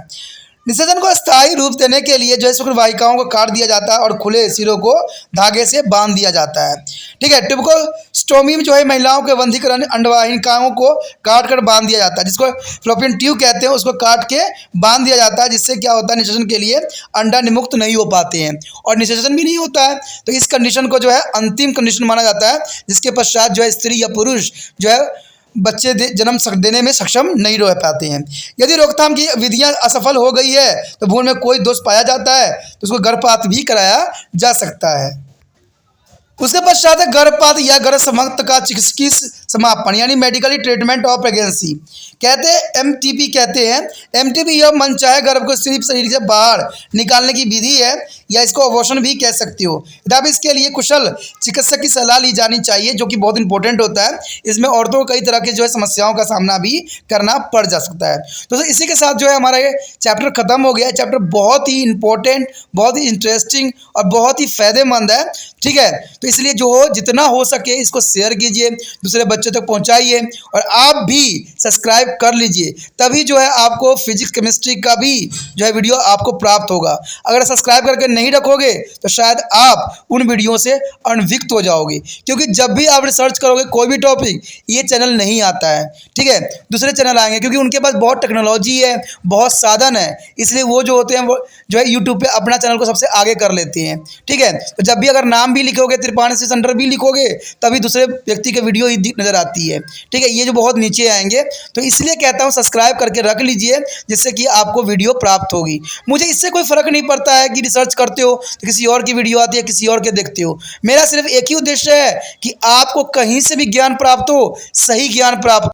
निषेचन को स्थायी रूप देने के लिए जो है शुक्रवाहिकाओं को काट दिया जाता है और खुले सिरों को धागे से बांध दिया जाता है। ठीक है, ट्यूबोस्टोमी में जो है महिलाओं के बंधीकरण अंडवाहिकाओं को काट कर बांध दिया जाता है, जिसको फ्लोपियन ट्यूब कहते हैं, उसको काट के बांध दिया जाता है, जिससे क्या होता है निषेचन के लिए अंडा निमुक्त नहीं हो पाते हैं और निषेचन भी नहीं होता है। तो इस कंडीशन को जो है अंतिम कंडीशन माना जाता है, जिसके पश्चात जो है स्त्री या पुरुष जो है बच्चे जन्म देने में सक्षम नहीं रह पाते हैं। यदि रोकथाम की विधियां असफल हो गई है तो भ्रूण में कोई दोष पाया जाता है तो उसको गर्भपात भी कराया जा सकता है। उसके पश्चात है गर्भपात या गर्भ समाप्त का चिकित्सकीय समापन, यानी मेडिकली ट्रीटमेंट ऑफ प्रेगनेंसी। कहते हैं एमटीपी कहते हैं। एमटीपी यह मनचाहे गर्भ को सिर्फ शरीर से बाहर निकालने की विधि है, या इसको अबॉर्शन भी कह सकते हो। तब इसके लिए कुशल चिकित्सक की सलाह ली जानी चाहिए, जो कि बहुत इंपॉर्टेंट होता है। इसमें औरतों को कई तरह की जो है समस्याओं का सामना भी करना पड़ जा सकता है। तो इसी के साथ जो है हमारा ये चैप्टर खत्म हो गया। चैप्टर बहुत ही इंपॉर्टेंट, बहुत ही इंटरेस्टिंग और बहुत ही फायदेमंद है। ठीक है, तो इसलिए जो हो जितना हो सके इसको शेयर कीजिए, दूसरे बच्चों तक पहुंचाइए और आप भी सब्सक्राइब कर लीजिए, तभी जो है आपको फिजिक्स केमिस्ट्री का भी जो है वीडियो आपको प्राप्त होगा। अगर सब्सक्राइब करके नहीं रखोगे तो शायद आप उन वीडियो से अनभिज्ञ हो जाओगे, क्योंकि जब भी आप रिसर्च करोगे कोई भी टॉपिक ये चैनल नहीं आता है। ठीक है, दूसरे चैनल आएंगे क्योंकि उनके पास बहुत टेक्नोलॉजी है, बहुत साधन है, इसलिए वो जो होते हैं वो जो है यूट्यूब पे अपना चैनल को सबसे आगे कर लेते हैं। ठीक है, तो जब भी अगर नाम भी लिखोगे त्रिपाणी सेंटर भी लिखोगे तभी दूसरे व्यक्ति के वीडियो ही नज़र आती है। ठीक है, ये जो बहुत नीचे आएंगे तो इसलिए कहता हूँ सब्सक्राइब करके रख लीजिए, जिससे कि आपको वीडियो प्राप्त होगी। मुझे इससे कोई फ़र्क नहीं पड़ता है कि रिसर्च करते हो तो किसी और की वीडियो आती है, किसी और के देखते हो। मेरा सिर्फ एक ही उद्देश्य है कि आपको कहीं से भी ज्ञान प्राप्त हो, सही ज्ञान प्राप्त